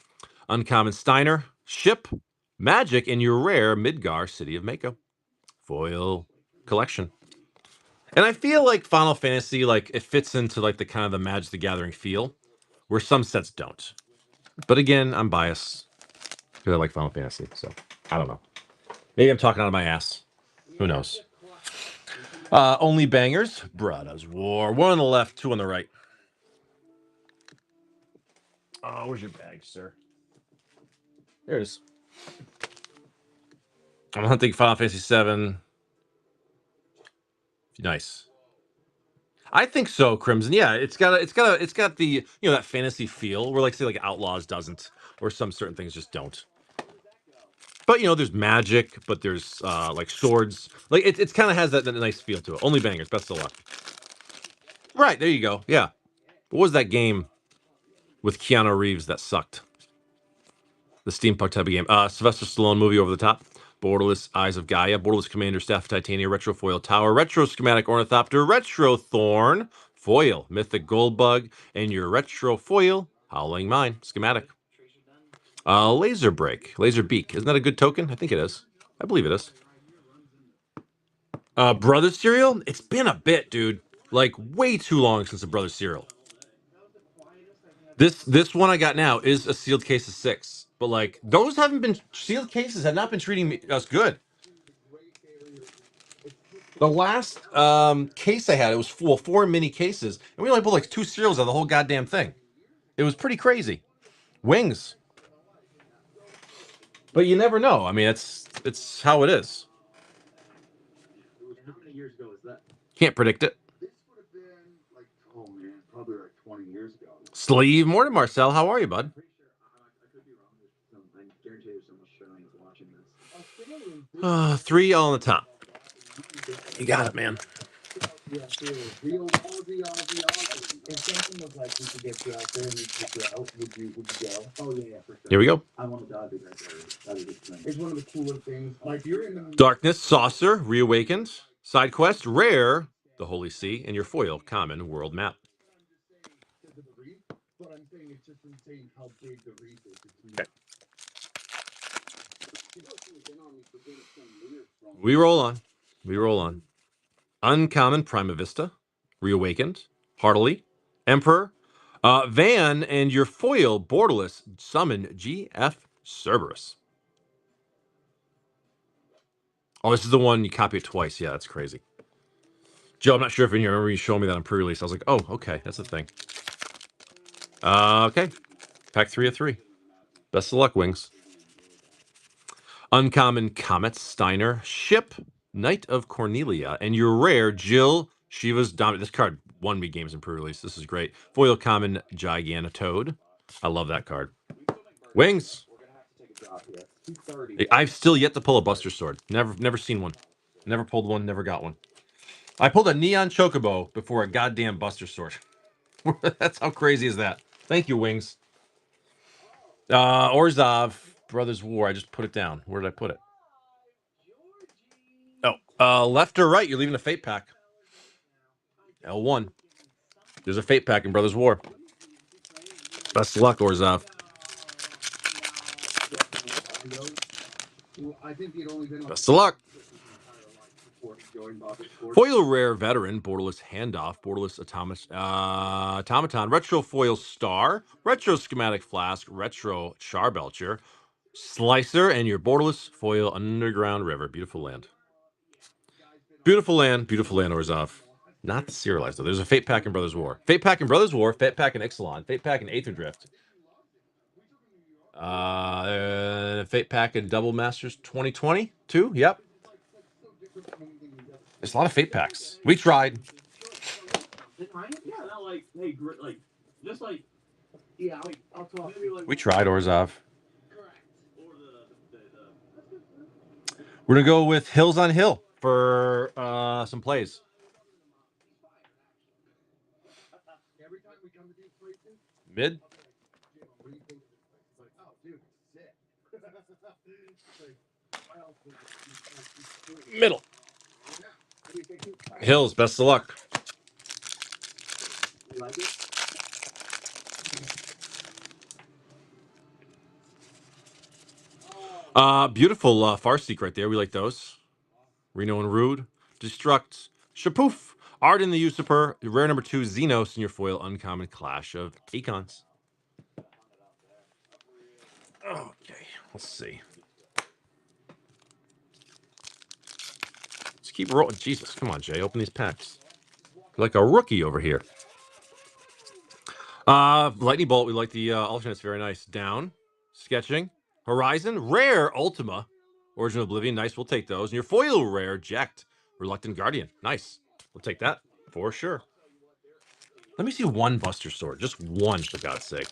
Uncommon Steiner, Ship, Magic, and your rare Midgar, City of Mako. Foil collection. And I feel like Final Fantasy, like it fits into like the kind of the Magic the Gathering feel, where some sets don't. But again, I'm biased because I like Final Fantasy, so I don't know. Maybe I'm talking out of my ass. Who knows? Only bangers. Brothers War. 1 on the left, 2 on the right. Oh, where's your bag, sir? There it is. I'm hunting Final Fantasy VII. Nice. I think so, Crimson. Yeah, it's got the that fantasy feel where like say like Outlaws doesn't, or some certain things just don't. But there's magic, but there's like swords. Like it kind of has that nice feel to it. Only bangers. Best of luck. Right, there you go. Yeah. What was that game with Keanu Reeves that sucked? The steampunk type of game. Sylvester Stallone movie Over the Top. Borderless Eyes of Gaia. Borderless Commander Staff of Titania. Retro Foil Tower. Retro Schematic Ornithopter. Retro Thorn. Foil Mythic Goldbug. And your Retro Foil Howling Mine. Schematic. Laser Break. Laser Beak. Isn't that a good token? I think it is. I believe it is. Brothers cereal? It's been a bit, dude. Like way too long since a Brothers cereal. This one I got now is a sealed case of 6, but like those haven't been sealed cases have not been treating us good. The last case I had, it was 4 mini cases, and we only pulled like 2 cereals out of the whole goddamn thing. It was pretty crazy. Wings. But you never know. I mean, it's how it is. How many years ago was that? Can't predict it. This would have been like, oh man, probably like 20 years ago. Sleeve Morton Marcel, how are you, bud? Pretty sure I could be wrong. I guarantee there's someone showing is watching this. 3 all on the top. You got it, man. Yeah, real Aussie. If something was like we could get you out there and we could go, would you go? Oh yeah, for sure. Here we go. I want to dive in that is it's one of the cooler things. Like you're in Darkness, Saucer, Reawakened, Side Quest, Rare, the Holy See, and your foil, Common World Map. But I'm saying it's just insane how big the reef is. Okay. We roll on. We roll on. Uncommon Prima Vista, Reawakened, Heartily, Emperor, Van, and your foil, Borderless, Summon GF Cerberus. Oh, this is the one you copy it twice. Yeah, that's crazy. Joe, I'm not sure if you remember you showing me that on pre-release. I was like, oh, okay, that's a thing. Okay. Pack 3 of 3. Best of luck, Wings. Uncommon Comets, Steiner, Ship, Knight of Cornelia, and your rare, Jill Shiva's Dominant. This card won me games in pre-release. This is great. Foil Common Gigantatoad. I love that card. Wings. I've still yet to pull a Buster Sword. Never seen one. Never pulled one, never got one. I pulled a Neon Chocobo before a goddamn Buster Sword. That's how crazy is that? Thank you, Wings. Orzhov, Brothers War. I just put it down. Where did I put it? Oh, left or right? You're leaving a Fate Pack. L1. There's a Fate Pack in Brothers War. Best of luck, Orzhov. Best of luck. Foil Rare Veteran, Borderless Handoff, Borderless Automaton, Retro Foil Star, Retro Schematic Flask, Retro Charbelcher, Slicer, and your Borderless Foil Underground River. Beautiful land. Beautiful land, Orzhov. Not the serialized, though. There's a Fate Pack in Brothers War. Fate Pack in Brothers War, Fate Pack in Ixalan, Fate Pack in Aether Drift. Fate Pack in Double Masters 2022. Yep. There's a lot of Fate Packs. We tried. Yeah, not like, hey, like, just like, yeah, like, I'll talk. Maybe like We tried, Orzhov. We're going to go with Hills on Hill for some plays. Mid. Middle. Hills, best of luck. You like it? Beautiful Farseek right there. We like those. Reno and Rude. Destruct. Shapoof. Arden the Usurper. Rare number 2, Xenos, in your foil uncommon Clash of Icons. Okay, let's see. Let's keep rolling. Jesus, come on, Jay. Open these packs. You're like a rookie over here. Lightning Bolt. We like the alternates. Very nice. Down. Sketching. Horizon. Rare Ultima. Origin of Oblivion. Nice. We'll take those. And your foil rare, Jacked. Reluctant Guardian. Nice. We'll take that for sure. Let me see one Buster Sword. Just one, for God's sake.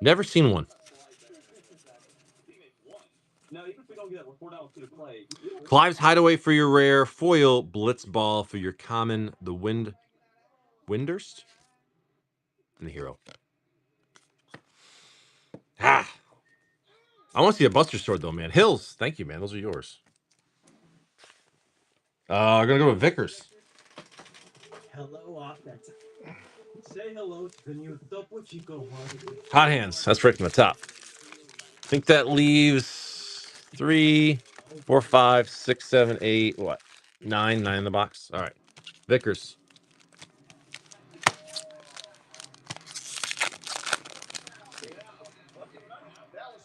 Never seen one. Clive's Hideaway for your rare. Foil Blitzball for your common. The Windurst. And the hero. I want to see a Buster Sword, though, man. Hills, thank you, man. Those are yours. We're going to go with Vickers. Hello, offense. Say hello to the new Topo Chico. Hot Hands. That's right from the top. I think that leaves 3, 4, 5, 6, 7, 8. What? 9 in the box. All right. Vickers.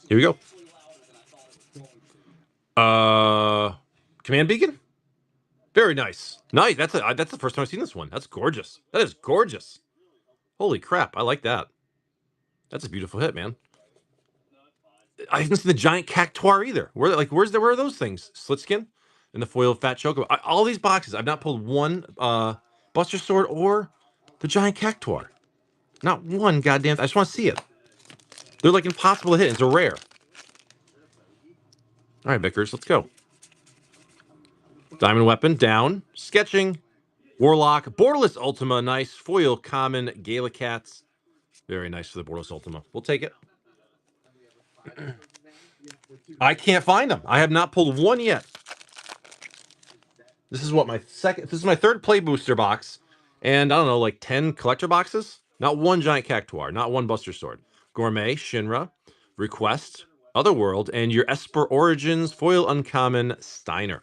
Here we go. Command Beacon. Very nice. Nice. That's the first time I've seen this one. That's gorgeous. That is gorgeous. Holy crap! I like that. That's a beautiful hit, man. I haven't seen the giant cactuar either. Where are those things? Slitskin and the foil fat chocobo. All these boxes, I've not pulled one Buster Sword or the giant cactuar. Not one goddamn. I just want to see it. They're like impossible to hit. It's a rare. All right, Vickers, let's go. Diamond Weapon down. Sketching. Warlock. Borderless Ultima. Nice. Foil common. Galacats. Very nice for the Borderless Ultima. We'll take it. I can't find them. I have not pulled one yet. This is what this is my third play booster box. And I don't know, like 10 collector boxes? Not one giant cactuar. Not one Buster Sword. Gourmet. Shinra. Request. Otherworld. And your Esper Origins. Foil uncommon. Steiner.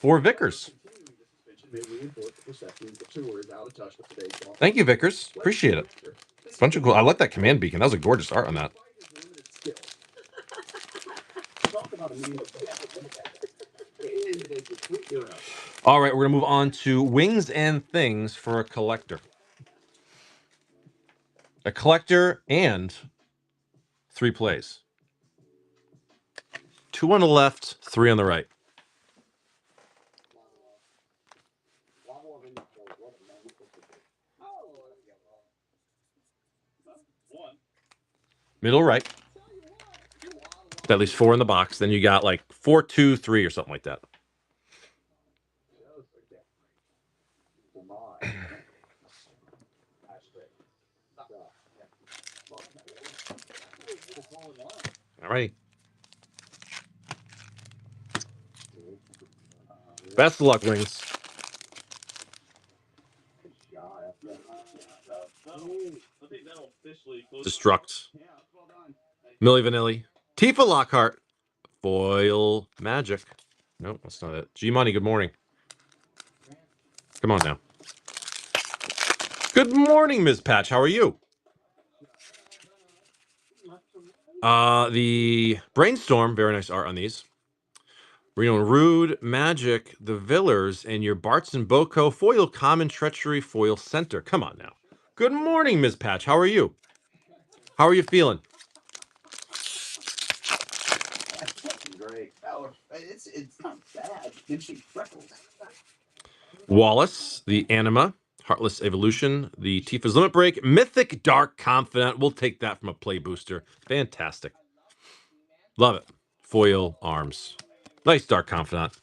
For Vickers. Thank you, Vickers. Appreciate it. Bunch of cool. I like that command beacon. That was a gorgeous art on that. All right, we're gonna move on to Wings and Things for a collector. A collector and 3 plays. 2 on the left, 3 on the right. Middle right. At least 4 in the box. Then you got like 4, 2, 3 or something like that. All right. Best of luck, Wings. Destruct. Milli Vanilli. Tifa Lockhart. Foil Magic. Nope, that's not it. G Money, good morning. Come on now. Good morning, Ms. Patch. How are you? The Brainstorm, very nice art on these. Reno and Rude, Magic, the Villers, and your Bartz and Boko foil common treachery foil center. Come on now. Good morning, Ms. Patch. How are you? How are you feeling? Great. It's not bad. Gives you freckles. Wallace, the Anima, Heartless Evolution, the Tifa's Limit Break, Mythic Dark Confidant. We'll take that from a play booster. Fantastic. Love it. Foil arms. Nice Dark Confidant.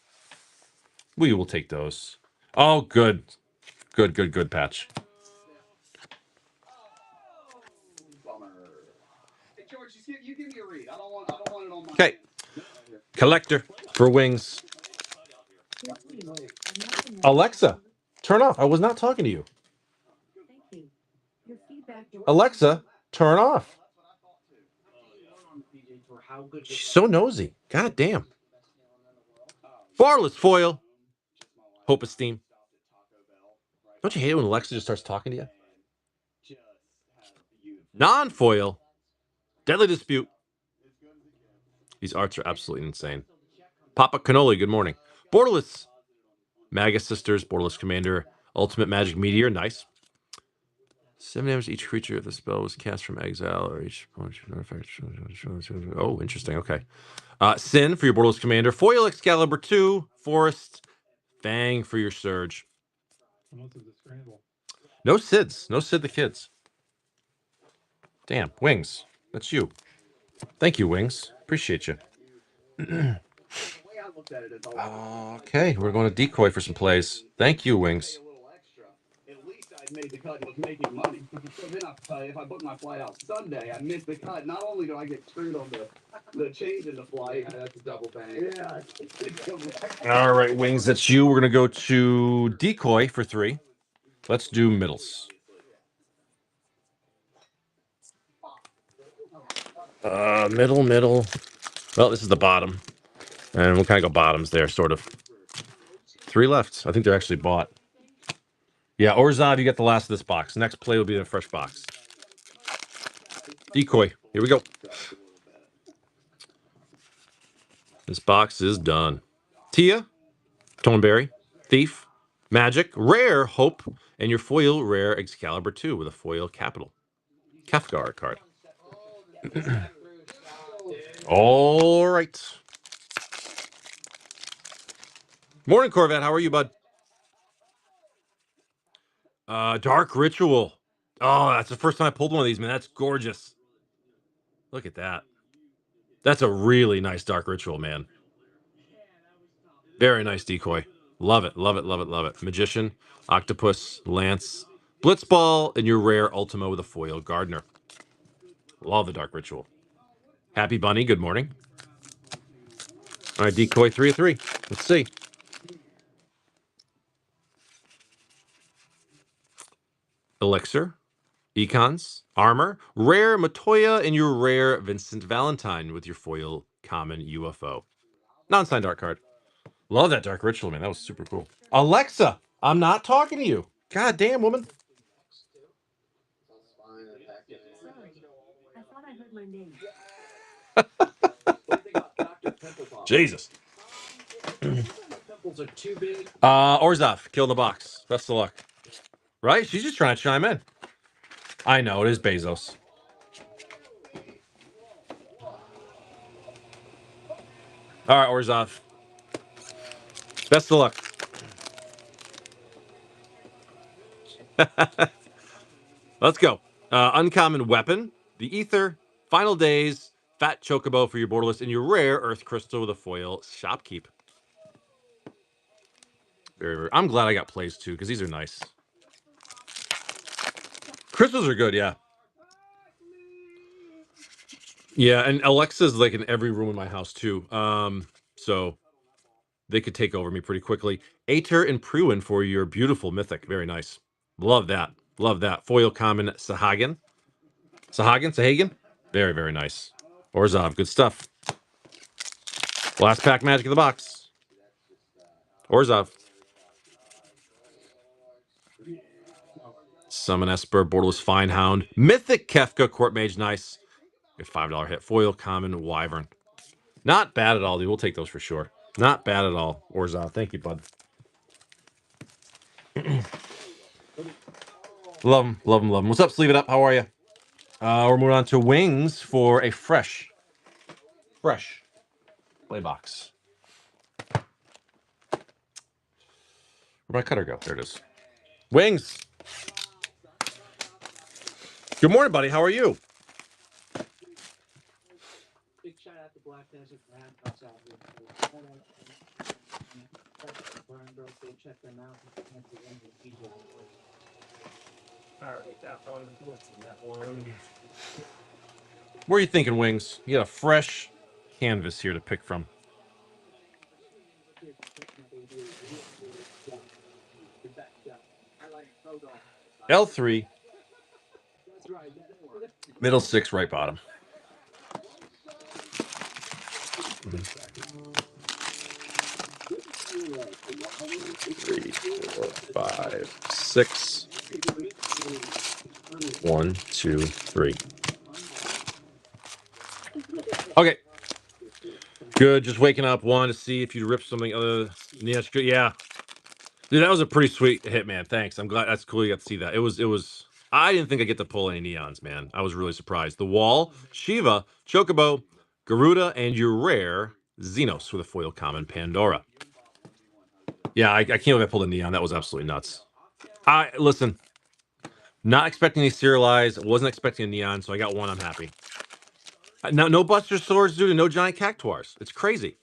We will take those. Oh, good. Good, Patch. Hey, George, you give me a read. I don't want it on my. Okay. Collector for Wings. Alexa, turn off. I was not talking to you. Alexa, turn off. She's so nosy. God damn. Barless foil. Hope Esteem. Don't you hate it when Alexa just starts talking to you? Non-foil. Deadly Dispute. These arts are absolutely insane. Papa Cannoli, good morning. Borderless. Magus Sisters, Borderless Commander, Ultimate Magic Meteor, nice. 7 damage to each creature if the spell was cast from exile or each opponent. Oh, interesting. Okay. Sin for your Borderless Commander. Foil Excalibur 2. Forest. Fang for your Surge. No Sids. No Sid the Kids. Damn. Wings. That's you. Thank you, Wings. Appreciate you. Okay. We're going to Decoy for some plays. Thank you, Wings. Made the cut and was making money. So then if I book my flight out Sunday, I miss the cut. Not only do I get screwed on the change in the flight, that's a double bang. Yeah. All right, Wings, that's you. We're going to go to Decoy for 3. Let's do middles. Middle. Well, this is the bottom. And we'll kind of go bottoms there, sort of. 3 left. I think they're actually bought. Yeah, Orzhov, you get the last of this box. Next play will be in a fresh box. Decoy. Here we go. This box is done. Tia, Toneberry, Thief, Magic, Rare, Hope, and your foil rare Excalibur 2 with a foil capital. Kefgar card. All right. Morning, Corvette. How are you, bud? Dark Ritual. Oh, that's the first time I pulled one of these, man. That's gorgeous. Look at that. That's a really nice Dark Ritual, man. Very nice decoy. Love it, love it, love it, love it. Magician, Octopus, Lance, Blitzball, and your rare Ultimo with a foil Gardener. Love the Dark Ritual. Happy Bunny, good morning. All right, decoy 3 of 3. Let's see. Elixir, Econs, Armor, rare Matoya, and your rare Vincent Valentine with your foil common UFO. Non-signed art card. Love that Dark Ritual, man. That was super cool. Alexa, I'm not talking to you. God damn, woman. I thought I heard my name. Jesus. Pimples are too big. Orzhov, kill the box. Best of luck. Right? She's just trying to chime in. I know, it is Bezos. All right, Orzhov. Best of luck. Let's go. Uncommon Weapon, the Ether, Final Days, Fat Chocobo for your borderless, and your rare Earth Crystal with a foil Shopkeep. Very, very. I'm glad I got plays too, because these are nice. Crystals are good, yeah. Yeah, and Alexa's like in every room in my house too. So they could take over me pretty quickly. Aether and Pruin for your beautiful mythic. Very nice. Love that. Love that. Foil common Sahagan. Sahagan? Very, very nice. Orzhov, good stuff. Last pack magic in the box. Orzhov. Summon Esper, Borderless Finehound. Mythic Kefka, Court Mage, nice. Good $5 hit. Foil common Wyvern. Not bad at all, dude. We'll take those for sure. Not bad at all. Orzhov, thank you, bud. Love him, love him, love him. What's up, Sleeve It Up? How are you? We're moving on to Wings for a fresh play box. Where'd my cutter go? There it is. Wings. Good morning, buddy. How are you? Big shout out to Black Desert Brand House out here. Go check them out. All right, that one. Where are you thinking, Wings? You got a fresh canvas here to pick from. L3. Middle 6, right bottom. 3, 4, 5, 6. 1, 2, 3. Okay. Good. Just waking up. Wanted to see if you ripped something other. Yeah. Dude, that was a pretty sweet hit, man. Thanks. I'm glad. That's cool you got to see that. It was. I didn't think I'd get to pull any neons, man. I was really surprised. The Wall, Shiva, Chocobo, Garuda, and your rare Xenos with a foil common Pandora. Yeah, I can't believe I pulled a neon. That was absolutely nuts. Listen, not expecting any serialized. Wasn't expecting a neon, so I got one. I'm happy. No Buster Swords, dude, and no giant cactuars. It's crazy.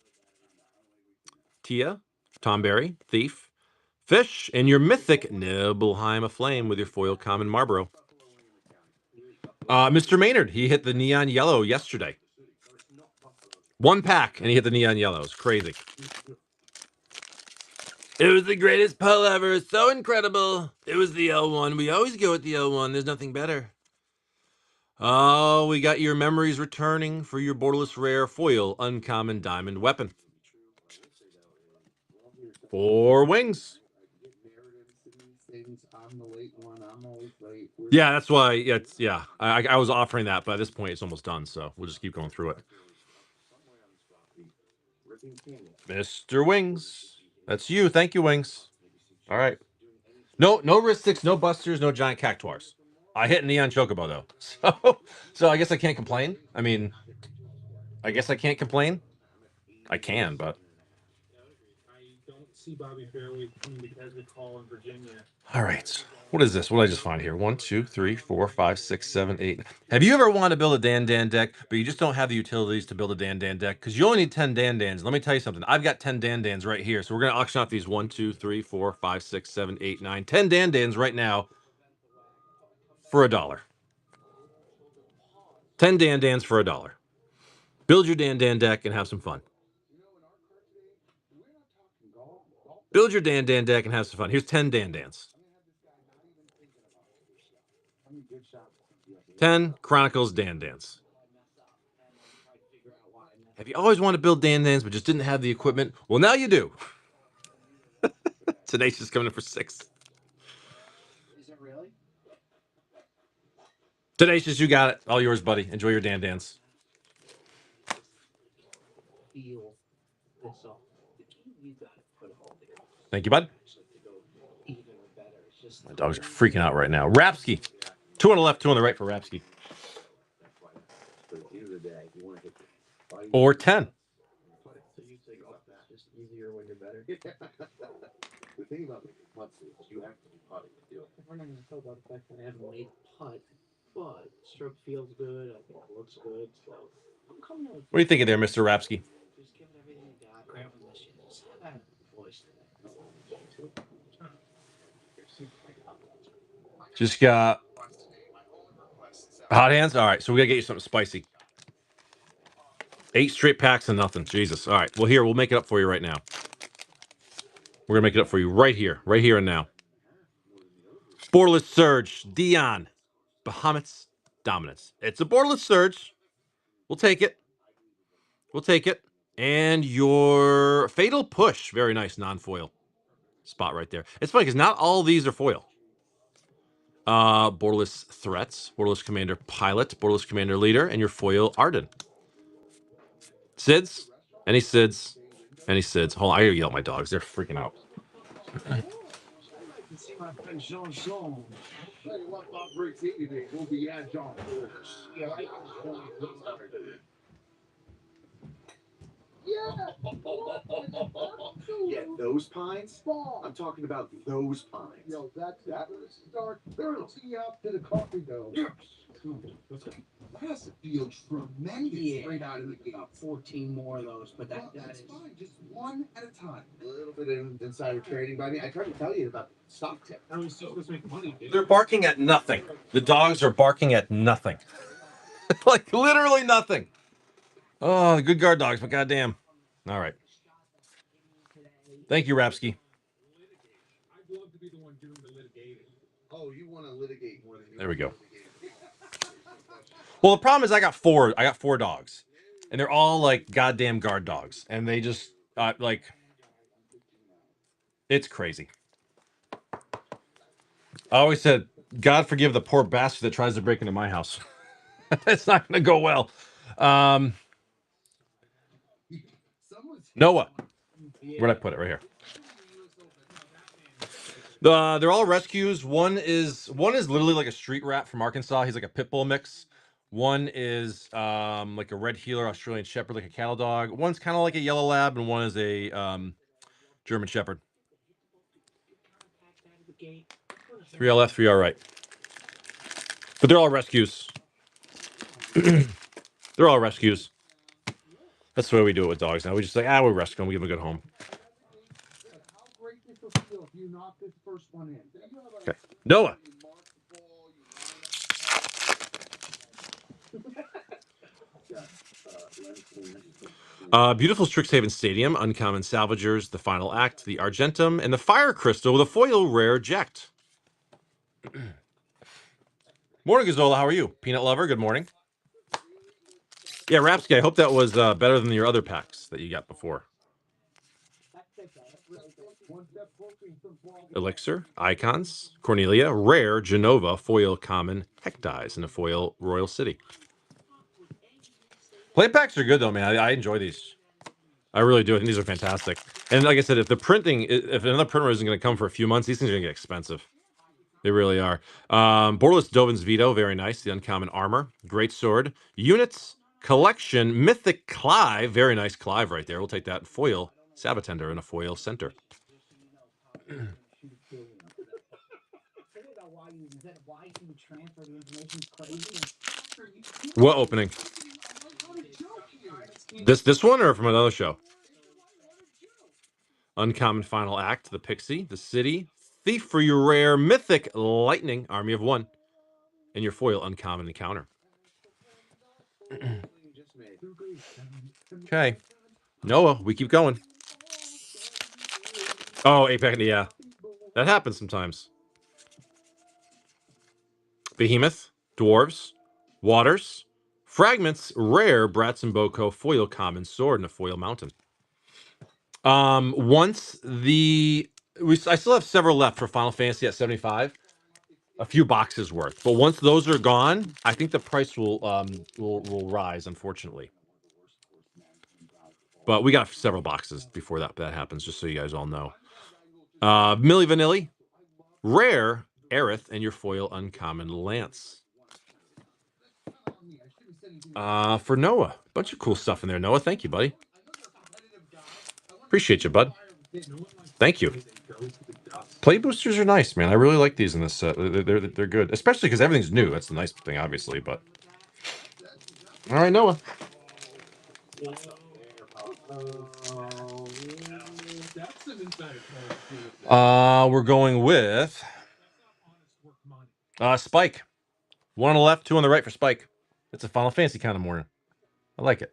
Tia, Tomberry, Thief, Fish, and your mythic Nibelheim Aflame with your foil common Marlboro. Mr. Maynard, he hit the neon yellow yesterday. One pack, and he hit the neon yellow. It's crazy. It was the greatest pull ever. So incredible. It was the L1. We always go with the L1. There's nothing better. Oh, we got your memories returning for your borderless rare foil uncommon diamond weapon. 4 wings. Yeah, that's why. Yeah. I was offering that, but at this point, it's almost done. So we'll just keep going through it. Mr. Wings, that's you. Thank you, Wings. All right. No Ristics, no Busters, no giant Cactuars. I hit Neon Chocobo though, so I guess I can't complain. I mean, I guess I can't complain. I can, but I don't see Bobby Fairway because the call in Virginia. all right. What is this? What did I just find here? 1, 2, 3, 4, 5, 6, 7, 8. Have you ever wanted to build a Dan deck, but you just don't have the utilities to build a Dan deck? Because you only need 10 Dan. Let me tell you something. I've got 10 Dan right here. So we're going to auction off these 1, 2, 3, 4, 5, 6, 7, 8, 9, 10 Dan right now for $1. 10 Dan for $1. Build your Dan deck and have some fun. Build your Dan deck and have some fun. Here's 10 Dan. 10 Chronicles Dan. Have you always wanted to build Dan but just didn't have the equipment? Well, now you do. Tenacious coming in for 6. Is it really? Tenacious, you got it. All yours, buddy. Enjoy your Dan. Feel this off. You got to put a hole there. Thank you, bud. Even better. It's just My dogs are freaking out right now. Rapsky. 2 on the left, 2 on the right for Rapsky. Or 10. So you take off that. Just easier when you're better. The thing about making putts is you have to be putting to do it. We're not going to talk about the fact that I haven't made putt, but stroke feels good. I think it looks good. So I'm coming out with. What do you think of there, Mr. Rapsky? Just give it everything you got. Grab the machines. Have a voice today. Just got hot hands. All right, so we gotta get you something spicy. 8 straight packs and nothing. Jesus. All right. Well, here we'll make it up for you right now. We're gonna make it up for you right here and now. Borderless Surge, Dion, Bahamut's Dominance. It's a Borderless Surge. We'll take it. And your Fatal Push, very nice non-foil spot right there. It's funny because not all these are foil. Borderless Threats, Borderless Commander Pilot, Borderless Commander Leader, and your foil Arden. Sids? Any Sids? Hold on, I gotta yell at my dogs. They're freaking out. I can see my friend Jean. What Bob Briggs today will be at John. Yeah, right. Yeah, those pines? I'm talking about those pines. Yo, that start tea out to the coffee dough. Has to feel tremendous. Yeah, right out of the gate. 14 more of those, but that's fine. Just one at a time. A little bit of insider trading by me. I tried to tell you about the stock tip. I was supposed to make money, dude. They're barking at nothing. The dogs are barking at nothing. Like literally nothing. Oh, the good guard dogs, but goddamn. All right. Thank you, Rapsky. I'd love to be the one doing the litigating. Oh, you want to litigate more than you. There we go. Well, the problem is I got four dogs, and they're all like goddamn guard dogs, and they just like it's crazy. I always said, God forgive the poor bastard that tries to break into my house. It's not going to go well. Noah, where'd I put it? Right here. They're all rescues. One is literally like a street rat from Arkansas. He's like a pit bull mix. One is like a red heeler Australian shepherd, like a cattle dog. One's kind of like a yellow lab, and one is a German shepherd. 3 left, 3 right. But they're all rescues. They're all rescues. That's the way we do it with dogs now. We just like, we rescue them, we give them a good home. How great this will feel if you knock this first one in. Okay. Noah. Beautiful Strixhaven Stadium, Uncommon Salvagers, The Final Act, the Argentum, and the Fire Crystal with a foil rare eject. Morning, Gazola. How are you? Peanut lover, good morning. Yeah, Rapsky, I hope that was better than your other packs that you got before. Elixir, Icons, Cornelia, Rare, Genova, Foil Common, Heck Dies, and a Foil Royal City. Play packs are good, though, man. I enjoy these. I really do. I think these are fantastic. And like I said, if another printer isn't going to come for a few months, these things are going to get expensive. They really are. Borderless Dovin's Veto, very nice. The Uncommon Armor, Great Sword, Units, Collection, Mythic Clive, very nice Clive right there. We'll take that. Foil Sabatender and a Foil Center. What opening? This one or from another show? Uncommon Final Act, the Pixie, the City, Thief for your rare, Mythic Lightning, Army of One, and your foil Uncommon Encounter. Okay. Noah, we keep going. Oh, Apex, yeah. That happens sometimes. Behemoth, Dwarves, Waters, Fragments, Rare, Brats and Boko, Foil Common, Sword, and a Foil Mountain. Once I still have several left for Final Fantasy at 75. A few boxes worth. But once those are gone, I think the price will rise, unfortunately. But we got several boxes before that happens, just so you guys all know. Milli Vanilli, Rare, Aerith, and your foil Uncommon Lance. For Noah. Bunch of cool stuff in there, Noah. Thank you, buddy. Appreciate you, bud. Thank you. Play boosters are nice, man. I really like these in this set. They're good, especially because everything's new. That's the nice thing, obviously. But all right, Noah. We're going with Spike. 1 on the left, 2 on the right for Spike. It's a Final Fantasy kind of morning. I like it.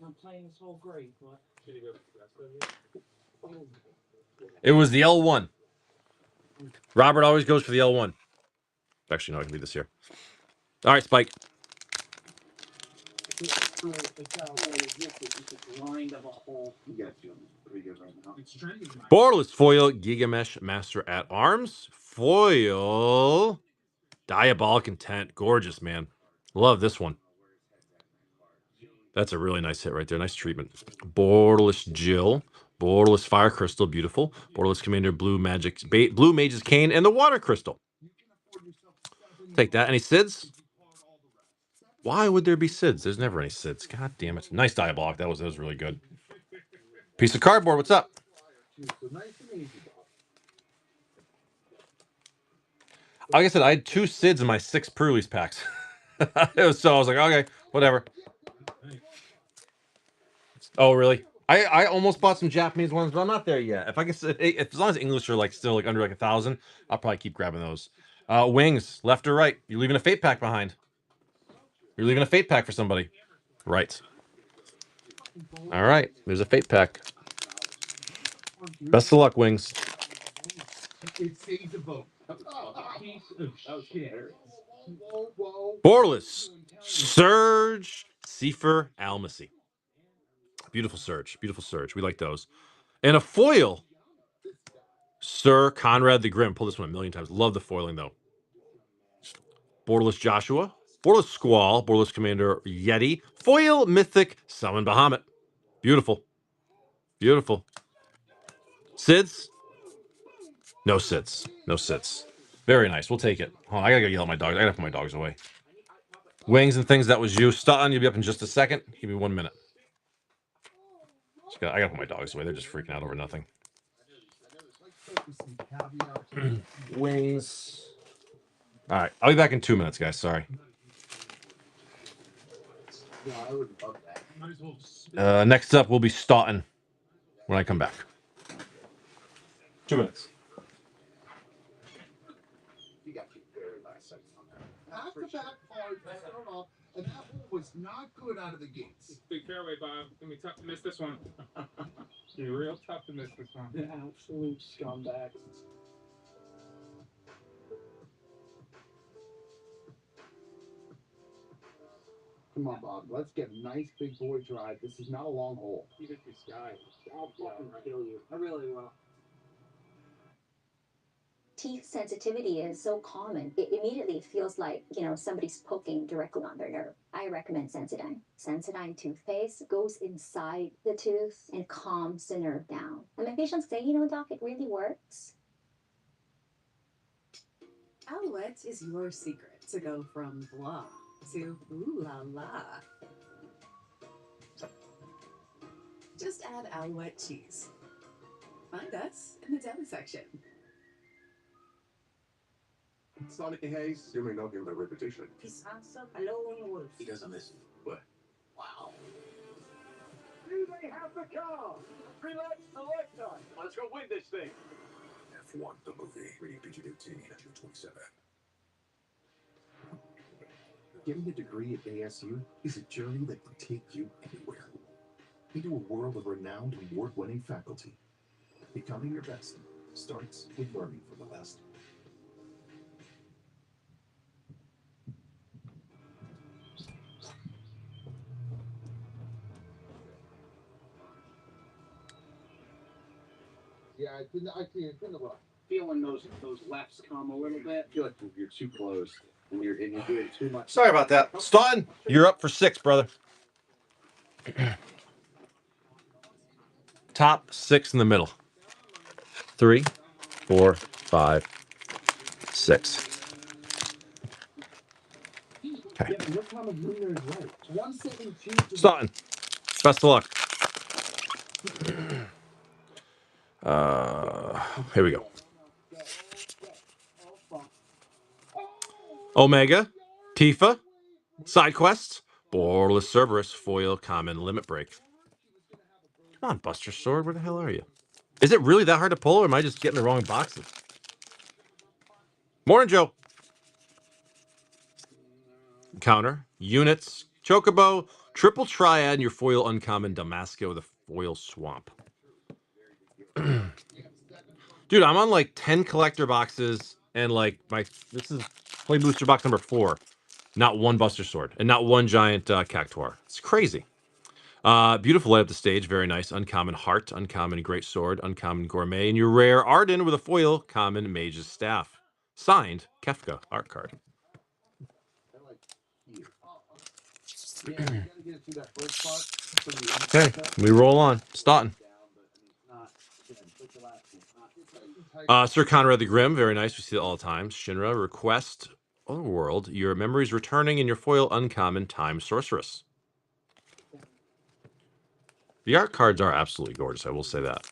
I'm playing this whole grade, but it was the L1. Robert always goes for the L1. Actually, no, I can leave this here. All right, Spike. Borderless Foil, Gigamesh, Master at Arms. Foil, Diabolic Intent. Gorgeous, man. Love this one. That's a really nice hit right there. Nice treatment. Borderless Jill. Borderless Fire Crystal. Beautiful. Borderless Commander, Blue Mage's Cane, and the Water Crystal. Take that. Any SIDS? Why would there be SIDS? There's never any SIDS. God damn it. Nice Diabolic. That was really good. Piece of cardboard. What's up? Like I said, I had 2 SIDS in my 6 pre-release packs. So I was like, okay, whatever. Oh, really? I almost bought some Japanese ones, but I'm not there yet. If I can, if as long as English are still under 1,000, I'll probably keep grabbing those. Wings, left or right? You're leaving a fate pack behind. You're leaving a fate pack for somebody. Right. All right. There's a fate pack. Best of luck, Wings. Borderless Surge, Seifer, Almacy. Beautiful Surge. Beautiful Surge. We like those. And a foil, Sir Conrad the Grim. Pull this one a million times. Love the foiling, though. Borderless Joshua. Borderless Squall. Borderless Commander Yeti. Foil Mythic Summon Bahamut. Beautiful. Beautiful. SIDS? No SIDS. No SIDS. Very nice. We'll take it. Oh, I gotta go yell at my dogs. I gotta put my dogs away. Wings and things, that was you. Stun, you'll be up in just a second. Give me 1 minute. I gotta put my dogs away. They're just freaking out over nothing. Wings. All right. I'll be back in 2 minutes, guys. Sorry. Next up will be Staunton when I come back. 2 minutes. And that hole was not good out of the gates. Big fairway, Bob. Gonna be tough to miss this one. You're real tough to miss this one. The absolute scumbags. Come on, Bob. Let's get a nice big boy drive. This is not a long hole. Even if this guy, I'll fucking kill you. I really will. Teeth sensitivity is so common. It immediately feels like, somebody's poking directly on their nerve. I recommend Sensodyne. Sensodyne toothpaste goes inside the tooth and calms the nerve down. And my patients say, doc, it really works. Alouette is your secret to go from blah to ooh la la. Just add Alouette cheese. Find us in the deli section. Sonic Hayes, you may know him by repetition. He doesn't listen. What? Wow. Do they have the car? Relax the lifetime. Let's go win this thing. F1, the movie. Rated PG-13, June 27. Getting a degree at ASU is a journey that can take you anywhere. Into a world of renowned and award-winning faculty. Becoming your best starts with learning from the best. Yeah, I couldn't feeling those lefts come a little bit. I feel like you're too close and you're doing too much. Sorry about that. Staunton, you're up for 6, brother. Top 6 in the middle. 3, 4, 5, 6. Okay. Yeah, what kind of winner is right? 172. Staunton, best of luck. Here we go. Omega, Tifa, side quests, Borderless Cerberus, foil, common, limit break. Come on, Buster Sword, where the hell are you? Is it really that hard to pull, or am I just getting the wrong boxes? Morning, Joe. Counter, units, Chocobo, triple triad, and your foil uncommon, Damasco with a foil swamp. Dude, I'm on like 10 collector boxes, and like this is play booster box number 4. Not one Buster Sword, and not one giant Cactuar. It's crazy. Beautiful light up the stage. Very nice. Uncommon Heart, uncommon Great Sword, uncommon Gourmet, and your rare Arden with a foil, common Mage's Staff. Signed, Kefka art card. Okay, we roll on. Staunton. Sir Conrad the Grim, very nice. We see that all the time. Shinra, Request, Otherworld. Your memories returning in your foil uncommon Time Sorceress. The art cards are absolutely gorgeous, I will say that.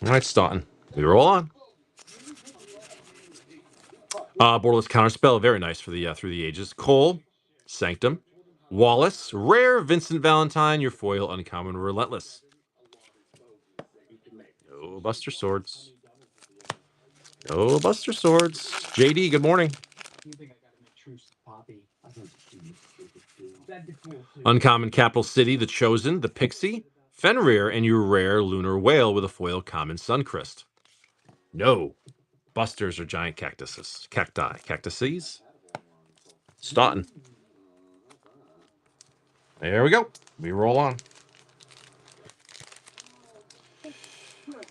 All right, Staunton. We roll on. Borderless Counterspell, very nice for the Through the Ages. Cole, Sanctum. Wallace, Rare, Vincent Valentine, your foil uncommon Relentless. No Buster Swords. No Buster Swords. JD, good morning. Uncommon Capital City, The Chosen, The Pixie, Fenrir, and your rare Lunar Whale with a foil common Suncrest. No. Busters are giant cactuses. Cactuses. Staunton. There we go. We roll on.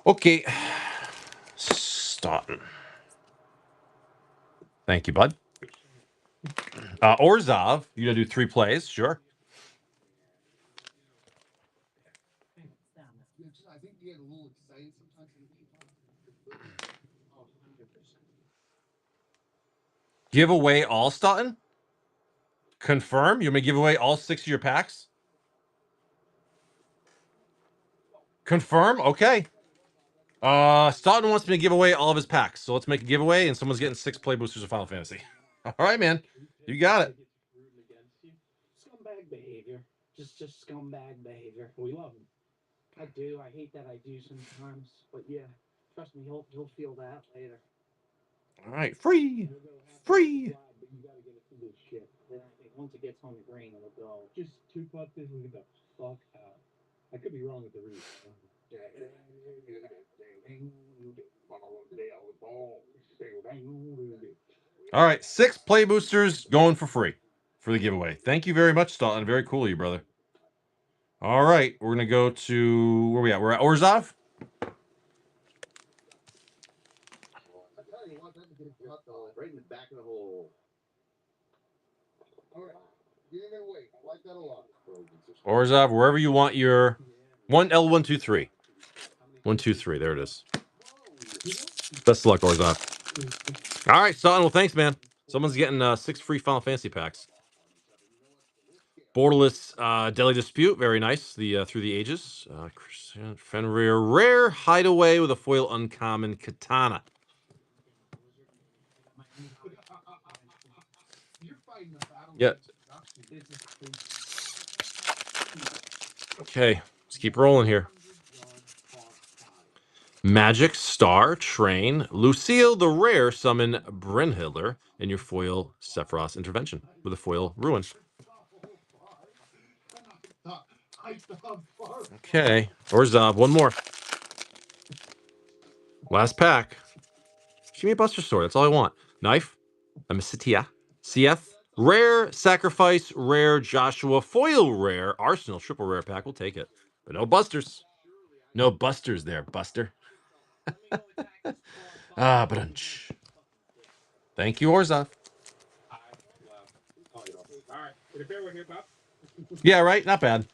Okay. Staunton. Thank you, bud. Orzhov, you gonna do 3 plays? Sure. I think you get a little excited sometimes. Give away all, Staunton? Confirm? You may give away all 6 of your packs? Confirm? Okay. Staunton wants me to give away all of his packs, so let's make a giveaway, and someone's getting 6 play boosters of Final Fantasy. All right, man. You got it. Scumbag behavior. Just scumbag behavior. We love him. I do. I hate that I do sometimes. But yeah, trust me, he'll feel that later. All right. Free. Free. But you gotta get it through this shit. Then I think once it gets on the green, it'll go. Just 2 putts and we get the fuck out. I could be wrong with the read. All right. 6 play boosters going for free. for the giveaway. Thank you very much, Staunton. Very cool of you, brother. All right, we're gonna go to where we at? We're at Orzhov. Right in the back of the hole. All right. You ain't gonna wait. Like that a lot. Orzhov, wherever you want your L123. 123. There it is. Best of luck, Orzhov. All right, Staunton. Well, thanks, man. Someone's getting 6 free Final Fantasy packs. Borderless Deadly Dispute, very nice. The Through the Ages. Fenrir, rare hideaway with a foil uncommon katana. Yeah. Okay, let's keep rolling here. Magic, Star, Train, Lucille the Rare, summon Brynhildr, and your foil Sephiroth's Intervention with a foil Ruin. Okay, Orzhov, one more. Last pack. Give me a Buster Sword, that's all I want. Knife, a Mesitia, Sieth, Rare, Sacrifice, Rare, Joshua, Foil Rare, Arsenal, triple rare pack, we'll take it. But no Busters. No Busters there, Buster. Brunch. Thank you, Orzhov. All right. Did it bear with here, Bob? Yeah, right. Not bad.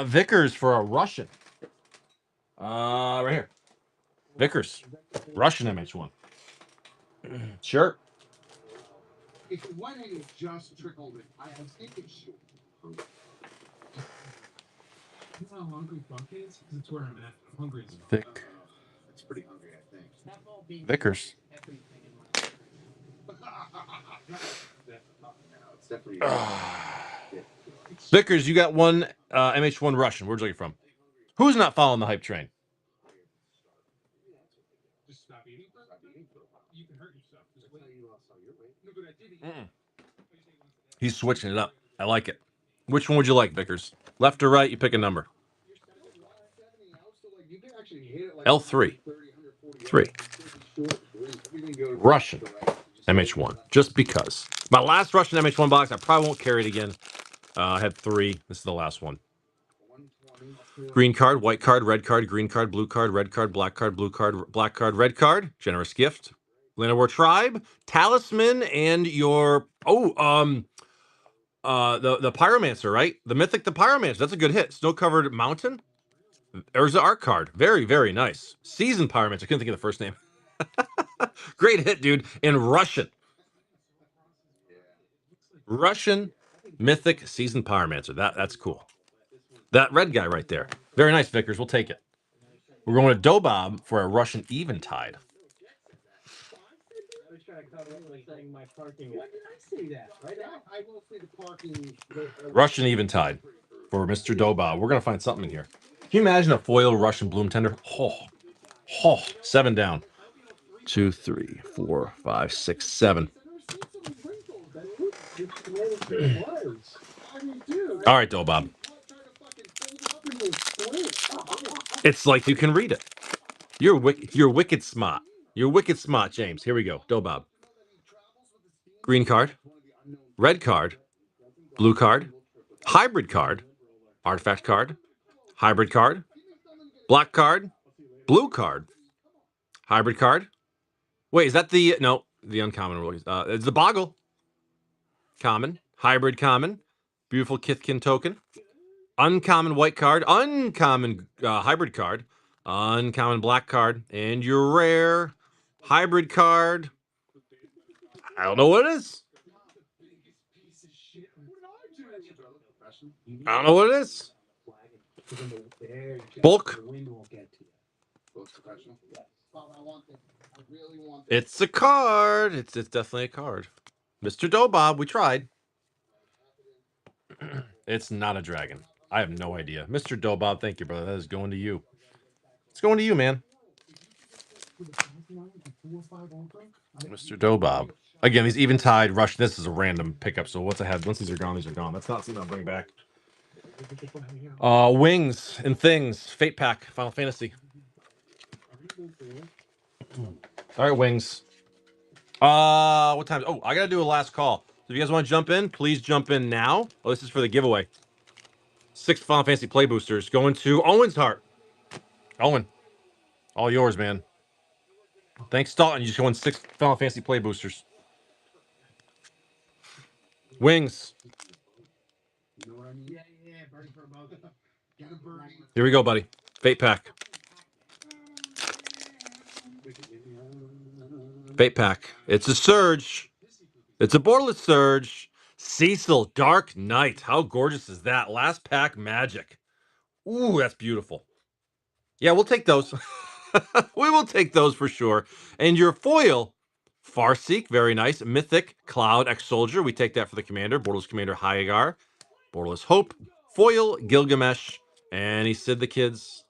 Vickers for a Russian. Right here. Vickers. Russian MH1. Sure. If it went in, it just trickled it. I think it should. You know how hungry Buck is? Because it's where I'm at. I'm hungry as fuck. Vic. It's pretty hungry, I think. Vickers. It's definitely. Vickers, you got one MH1 Russian. Where'd you get it from? Who's not following the hype train? Just stop eating. You can hurt yourself. Just wait. No, but I did eat. He's switching it up. I like it. Which one would you like, Vickers? Left or right? You pick a number. L3. 3. Russian MH1. Just because. My last Russian MH1 box, I probably won't carry it again. I had 3. This is the last one. Green card, white card, red card, green card, blue card, red card, black card, blue card, black card, red card. Generous gift. Llanowar Tribe, Talisman, and your the Pyromancer, right? The Mythic the Pyromancer. That's a good hit. Snow-covered mountain. There's the art card. Very, very nice. Seasoned Pyromancer. I couldn't think of the first name. Great hit, dude. In Russian. Russian Mythic Seasoned Pyromancer. That's cool. That red guy right there. Very nice, Vickers. We'll take it. We're going to Dobob for a Russian Eventide. Russian Eventide for Mr. Dobob. We're going to find something in here. Can you imagine a foil Russian Bloom Tender? Oh, 7 down. 2, 3, 4, 5, 6, 7. All right, Dobob. It's like you can read it. You're wicked smart. You're wicked smart, James. Here we go. Dobob. Green card. Red card. Blue card. Hybrid card. Artifact card. Hybrid card. Black card. Blue card. Hybrid card. Wait, is that the... No, the uncommon. It's the Boggle. Common. Hybrid common. Beautiful Kithkin token. Uncommon white card. Uncommon hybrid card. Uncommon black card. And your rare hybrid card. I don't know what it is. I don't know what it is. Bulk. It's a card. It's definitely a card. Mr. Dobob, we tried. It's not a dragon. I have no idea. Mr. Dobob, thank you, brother. That is going to you. It's going to you, man. Mr. Dobob. Again, these Eventide Rush. This is a random pickup. So what's ahead? Once these are gone, these are gone. That's not something I'll bring back. Wings and Things. Fate Pack. Final Fantasy. All right, Wings. What time? Oh, I got to do a last call. if you guys want to jump in, please jump in now. Oh, this is for the giveaway. 6 Final Fantasy play boosters going to Owen's heart. Owen, all yours, man. Thanks, Dalton. You just won 6 Final Fantasy play boosters. Wings. Here we go, buddy. Fate pack. Fate pack. It's a Surge. It's a Borderless Surge. Cecil, Dark Knight. How gorgeous is that? Last pack magic. Ooh, that's beautiful. Yeah, we'll take those. We will take those for sure. And your foil, Farseek, very nice. Mythic Cloud Ex-Soldier. We take that for the commander. Borderless Commander Hyagar. Borderless Hope. Foil Gilgamesh. And he Sid the kids.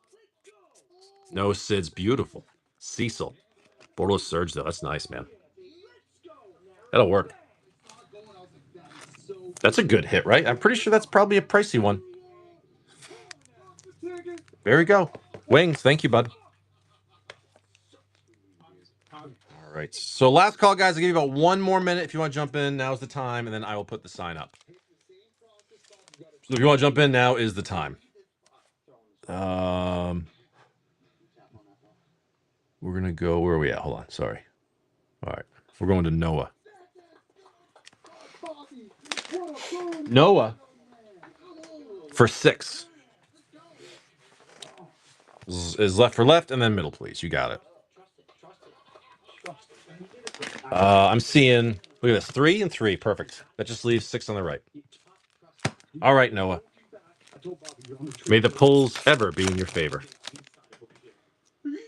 No, Sid's beautiful. Cecil. Borderless Surge, though. That's nice, man. That'll work. That's a good hit, right? I'm pretty sure that's probably a pricey one. There we go. Wings, thank you, bud. All right. So last call, guys. I'll give you about 1 more minute. If you want to jump in, now's the time, and then I will put the sign up. So if you want to jump in, now is the time. We're going to go, where are we at? Hold on. Sorry. All right. We're going to Noah. Noah for 6 is left for left, and then middle, please. You got it. I'm seeing, look at this, 3 and 3. Perfect. That just leaves 6 on the right. All right, Noah. May the pulls ever be in your favor.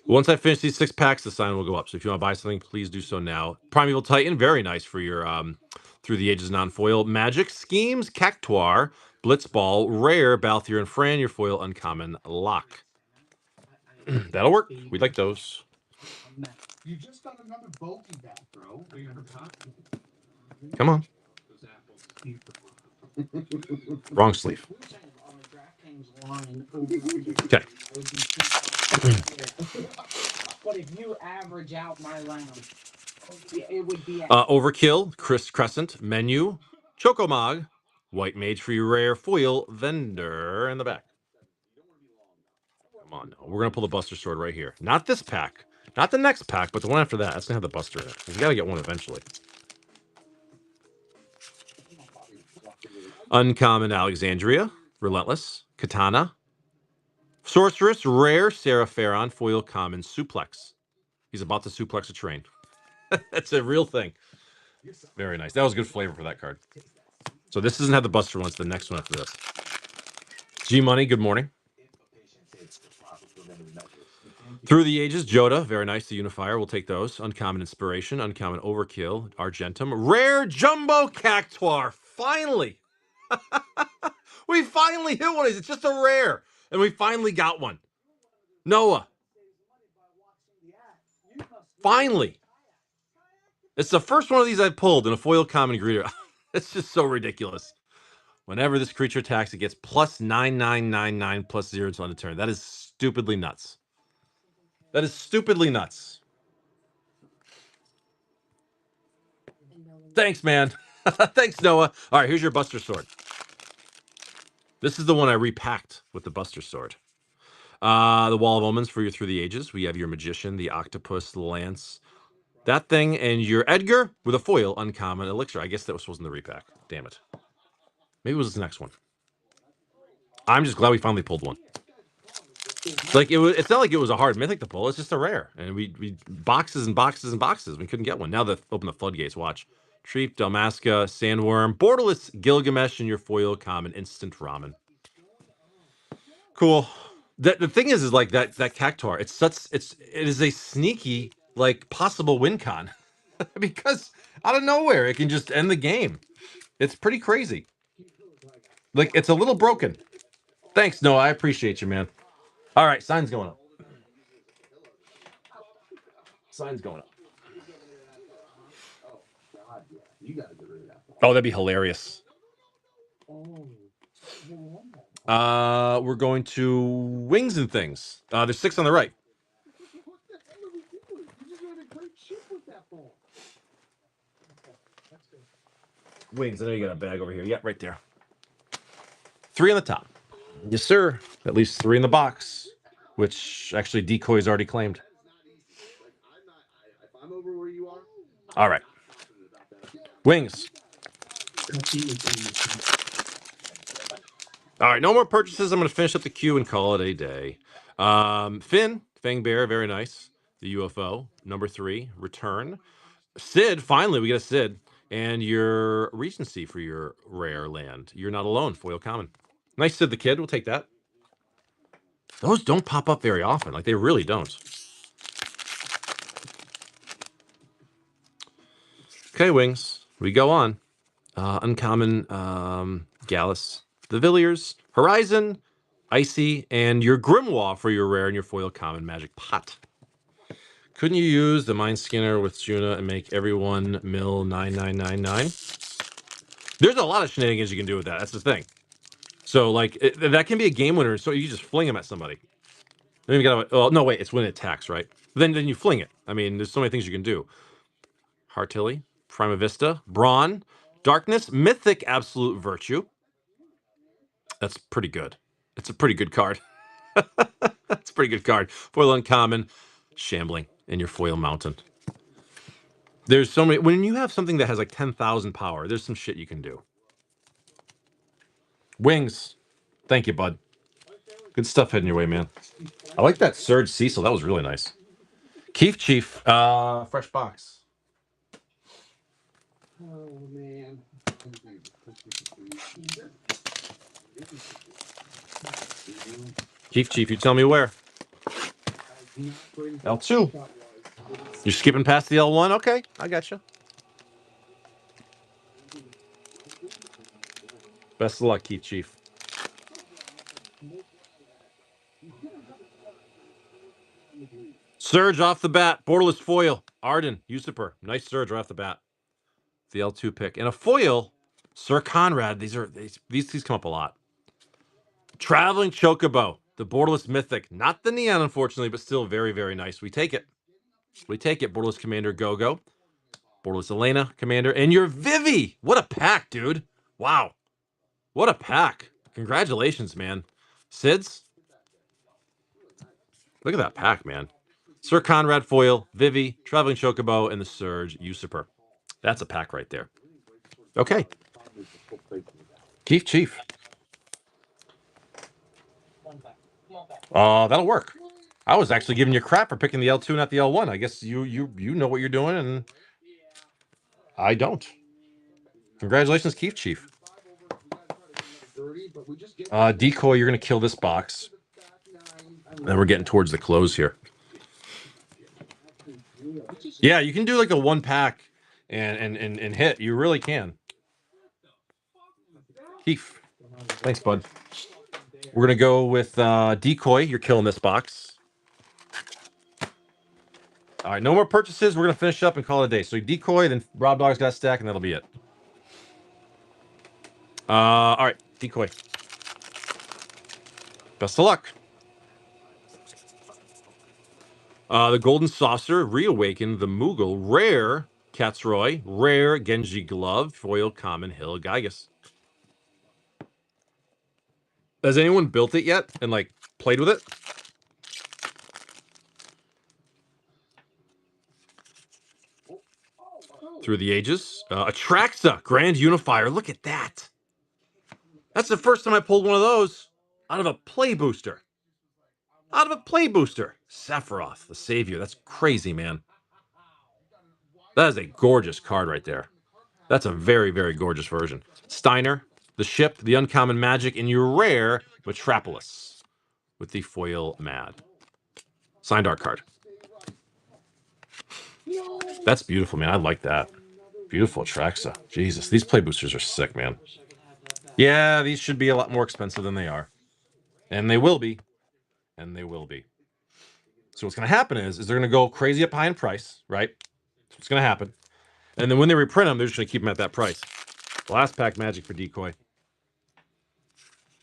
Once I finish these 6 packs, the sign will go up. So if you want to buy something, please do so now. Primeval Titan, very nice for your Through the Ages non-foil. Magic Schemes, Cactuar, Blitzball, Rare, Balthier and Fran, your foil uncommon lock. That'll work. We'd like those. You just got another bogey back, bro. Come on. Wrong sleeve. Okay. But if you average out my round, it would be Overkill, Chris Crescent, Menu, Chocomog, White Mage for your rare foil, Vendor in the back. Come on, no. We're gonna pull the Buster Sword right here. Not this pack, not the next pack, but the one after that. That's gonna have the Buster in it. We gotta get one eventually. Uncommon Alexandria, Relentless, Katana, Sorceress, Rare, Sarah Farron, foil common, Suplex. He's about to suplex a train. That's a real thing. Very nice. That was good flavor for that card. So this doesn't have the Buster one. It's the next one after this. G Money, good morning. Through the Ages, Joda, very nice. The Unifier, we'll take those. Uncommon Inspiration, Uncommon Overkill, Argentum, Rare Jumbo Cactuar. Finally, we finally hit one. It's just a rare, and we finally got one. Noah, finally. It's the first one of these I pulled in a foil common greeter. It's just so ridiculous. Whenever this creature attacks, it gets plus 9999 plus 0 until end of turn. That is stupidly nuts. That is stupidly nuts. Thanks, man. Thanks, Noah. All right, here's your Buster Sword. This is the one I repacked with the Buster Sword. The Wall of Omens for your Through the Ages. We have your Magician, the Octopus, the Lance, that thing, and your Edgar with a foil uncommon elixir. I guess that wasn't the repack. Damn it. Maybe it was the next one. I'm just glad we finally pulled one. Like it's not like it was a hard mythic to pull. It's just a rare, and we boxes and boxes and boxes. We couldn't get one. Now that open the floodgates. Watch. Treep, Dalmasca, Sandworm, Borderless Gilgamesh, and your foil common instant ramen. Cool. The thing is like that Cactuar. It is a sneaky like possible win con because out of nowhere it can just end the game. It's pretty crazy. Like it's a little broken. Thanks, Noah. I appreciate you, man. All right, sign's going up. Sign's going up. Oh, that'd be hilarious. We're going to Wings and Things. There's 6 on the right. Wings, I know you got a bag over here. Yeah, right there. 3 on the top. Yes, sir. At least 3 in the box, which actually Decoy's already claimed. All right. Wings. All right, no more purchases. I'm going to finish up the queue and call it a day. Finn, Fang Bear, very nice. The UFO, number 3, return. Sid, finally, we get a Sid. And your Regency for your rare land. You're not alone, foil common. Nice Sid the Kid, we'll take that. Those don't pop up very often. Like, they really don't. Okay, Wings, we go on. Uncommon, Gallus, the Villiers, Horizon, Icy, and your Grimoire for your rare and your foil common Magic Pot. Couldn't you use the Mind Skinner with Juna and make everyone mill 9999? There's a lot of shenanigans you can do with that. That's the thing. So, like, that can be a game winner. So you just fling them at somebody. Then you gotta. Oh no, wait. It's when it attacks, right? Then you fling it. I mean, there's so many things you can do. Heartilly, Prima Vista, Brawn, Darkness, Mythic, Absolute Virtue. That's pretty good. It's a pretty good card. That's a pretty good card. Foil uncommon, Shambling, and your foil mountain. There's so many. When you have something that has like 10,000 power, there's some shit you can do. Wings. Thank you, bud. Good stuff heading your way, man. I like that Surge Cecil. That was really nice. Keef Chief. Fresh box. Oh, man. Keef Chief, you tell me where. L2. You're skipping past the L1? Okay, I got you. Best of luck, Keef Chief. Surge off the bat. Borderless foil. Arden. Usurper. Nice surge right off the bat. The L2 pick. And a foil. Sir Conrad. These come up a lot. Traveling Chocobo. The Borderless Mythic. Not the Neon, unfortunately, but still very, very nice. We take it. We take it. Borderless Commander Gogo. Borderless Elena Commander. And your Vivi. What a pack, dude. Wow. What a pack. Congratulations, man. Sids. Look at that pack, man. Sir Conrad Foil, Vivi, Traveling Chocobo, and the Surge Usurper. That's a pack right there. Okay. Keef Chief. That'll work. I was actually giving you crap for picking the L2, not the L1. I guess you know what you're doing, and I don't. Congratulations, Keef Chief. Decoy, you're going to kill this box. And we're getting towards the close here. Yeah, you can do like a 1-pack and hit. You really can. Keef. Thanks, bud. We're going to go with Decoy. You're killing this box. All right, no more purchases. We're going to finish up and call it a day. So Decoy, then Rob Dog's got a stack, and that'll be it. All right, Decoy. Best of luck. The Golden Saucer, Reawaken, the Moogle, Rare, Catsroy, Rare, Genji Glove, Foil, Common, Hill, Gygus. Has anyone built it yet and, like, played with it? Through the Ages. Atraxa, Grand Unifier. Look at that. That's the first time I pulled one of those out of a play booster. Out of a play booster. Sephiroth, the Savior. That's crazy, man. That is a gorgeous card right there. That's a very, very gorgeous version. Steiner, the ship, the uncommon magic, and your rare Metropolis with the foil Mad. Signed art card. That's beautiful, man. I like that. Beautiful Atraxa. Jesus, these play boosters are sick, man. Yeah, these should be a lot more expensive than they are. And they will be. And they will be. So what's going to happen is they're going to go crazy up high in price, right? That's what's going to happen. And then when they reprint them, they're just going to keep them at that price. Last pack magic for Decoy.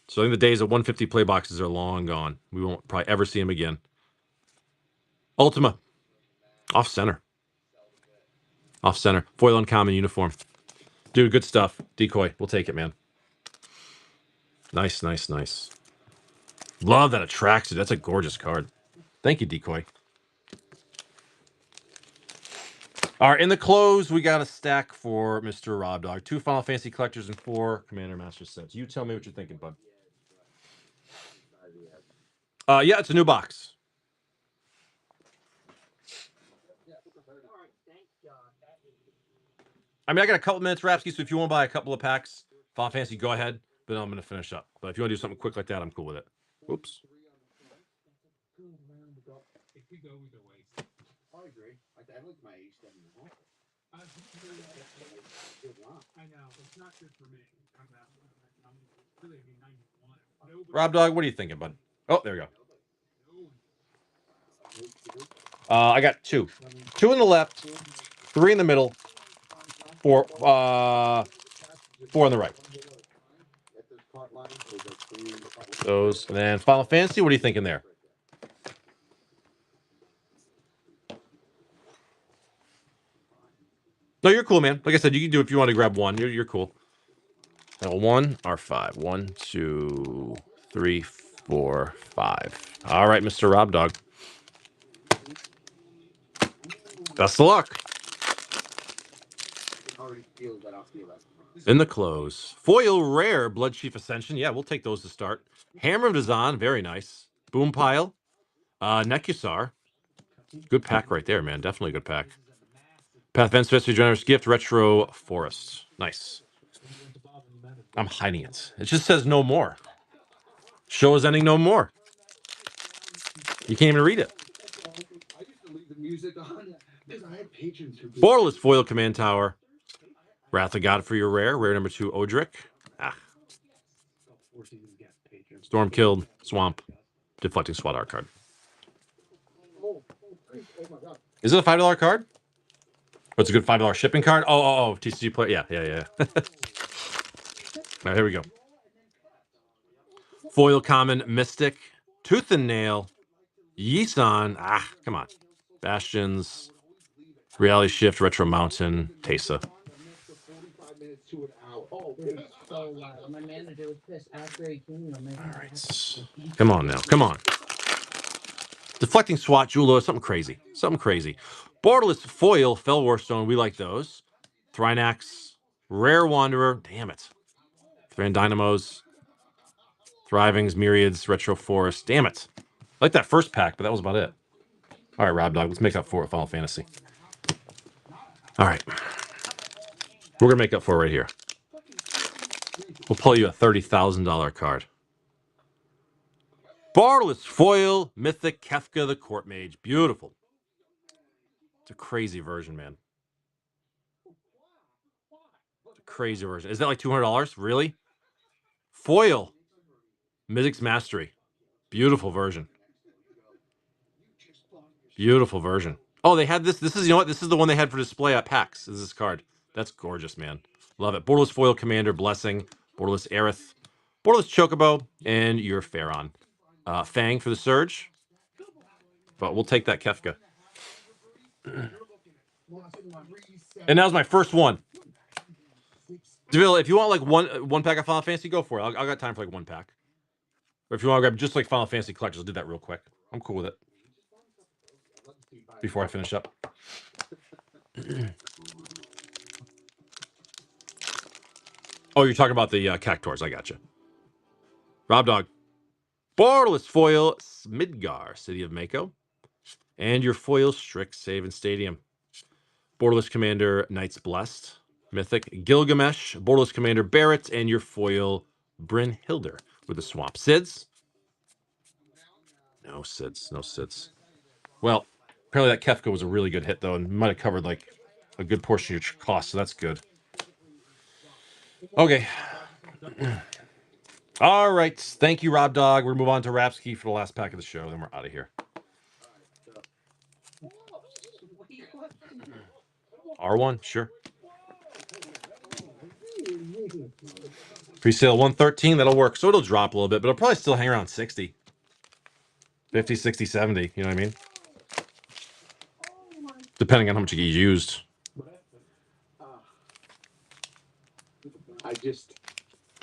So I think the days of 150 play boxes are long gone. We won't probably ever see them again. Ultima. Off center. Off center. Foil uncommon uniform. Dude, good stuff. Decoy. We'll take it, man. Nice, nice, nice. Love that Atraxi. That's a gorgeous card. Thank you, Decoy. All right, in the close, we got a stack for Mr. Rob Dog. 2 Final Fantasy Collectors and 4 Commander Master sets. You tell me what you're thinking, bud. Yeah, it's a new box. I mean, I got a couple minutes, Rapsky, so if you want to buy a couple of packs, Final Fantasy, go ahead. But I'm going to finish up. But if you want to do something quick like that, I'm cool with it. Oops. It could go either way. I agree. I looked at my age 7 and a half. I know it's not good for me. I'm really 91. Rob Dog, what are you thinking, bud? Oh, there we go. I got 2. 2 in the left, 3 in the middle, 4 on the right. Those. And then Final Fantasy, what are you thinking there? No, you're cool, man. Like I said, you can do it if you want to grab one. You're cool. L1, R5. 1, 2, 3, 4, 5. All right, Mr. Rob Dog. Best of luck. In the close. Foil Rare Bloodchief Ascension. Yeah, we'll take those to start. Hammer of Dazan. Very nice. Boom Pile. Nekusar. Good pack right there, man. Definitely a good pack. Path of Ancestry, Generous Gift, Retro Forest. Nice. I'm hiding it. It just says no more. Show is ending no more. You can't even read it. I used to leave the music on because I had patrons who. Borderless Foil Command Tower. Wrath of God for your rare. Rare number 2, Odric. Storm Killed. Swamp. Deflecting SWAT art card. Is it a $5 card? Oh, it's a good $5 shipping card? Oh, TCG player. Yeah. All right, here we go. Foil Common Mystic. Tooth and Nail. Yisan. Come on. Bastions. Reality Shift. Retro Mountain. Tesa. My manager was pissed after he came. All right. Come on now. Come on. Deflecting SWAT, Jula, something crazy. Something crazy. Borderless Foil, Fell Warstone, we like those. Thrinax, Rare Wanderer, damn it. Thran Dynamos, Thrivings, Myriads, Retro Forest, damn it. I like that first pack, but that was about it. All right, Rob Dog, let's make up for it, Final Fantasy. All right. We're going to make up for it right here. We'll pull you a $30,000 card. Borderless Foil, Mythic Kefka the Court Mage. Beautiful. It's a crazy version, man. It's a crazy version. Is that like $200? Really? Foil. Mythic's Mastery. Beautiful version. Beautiful version. Oh, they had this. This is, you know what? This is the one they had for display at PAX. This is this card. That's gorgeous, man. Love it. Borderless Foil Commander, Blessing. Borderless Aerith. Borderless Chocobo. And your Pharaon. Fang for the Surge. But we'll take that Kefka. And that was my first one. DeVille, if you want like one pack of Final Fantasy, go for it. I got time for like one pack. But if you want to grab just like Final Fantasy Collectors, I'll do that real quick. I'm cool with it. Before I finish up. Oh, you're talking about the Cactuars. I got you. Rob Dog. Borderless Foil Smidgar, City of Mako. And your Foil Strixhaven Stadium. Borderless Commander Knights Blessed. Mythic Gilgamesh. Borderless Commander Barrett. And your Foil Brynhildr with the Swamp. Sids? No Sids. No Sids. Well, apparently that Kefka was a really good hit, though, and might have covered like a good portion of your cost, so that's good. Okay. All right. Thank you, Rob Dog. We're going to move on to Rapsky for the last pack of the show, then we're out of here. R1, sure. Pre-sale 113, that'll work. So it'll drop a little bit, but it'll probably still hang around 60. 50, 60, 70, you know what I mean? Depending on how much you get used. I just,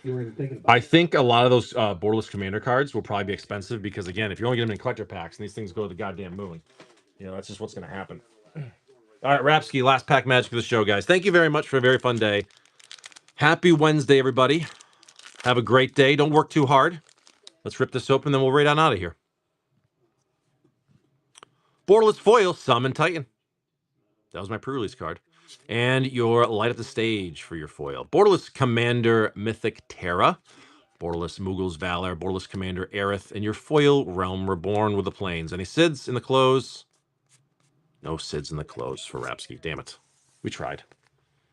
you were even thinking about I think a lot of those borderless commander cards will probably be expensive because, again, if you only get them in collector packs and these things go to the goddamn moon, you know, that's just what's going to happen. All right, Rapsky, last pack magic of the show, guys. Thank you very much for a very fun day. Happy Wednesday, everybody. Have a great day. Don't work too hard. Let's rip this open, then we'll raid on out of here. Borderless foil, Summon Titan. That was my pre-release card. And your Light Up the Stage for your foil. Borderless Commander Mythic Terra. Borderless Mughals Valor. Borderless Commander Aerith. And your foil Realm Reborn with the Plains. Any Sids in the close? No Sids in the close for Rapsky. Damn it. We tried.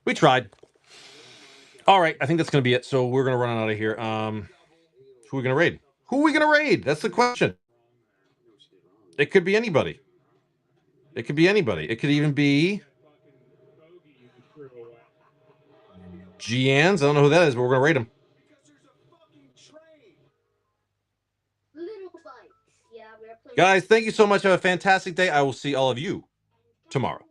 We tried. All right, I think that's going to be it. So we're going to run out of here. Who are we going to raid? Who are we going to raid? That's the question. It could be anybody. It could be anybody. It could even be Gian's. I don't know who that is, but we're going to raid him. Guys, thank you so much. Have a fantastic day. I will see all of you tomorrow.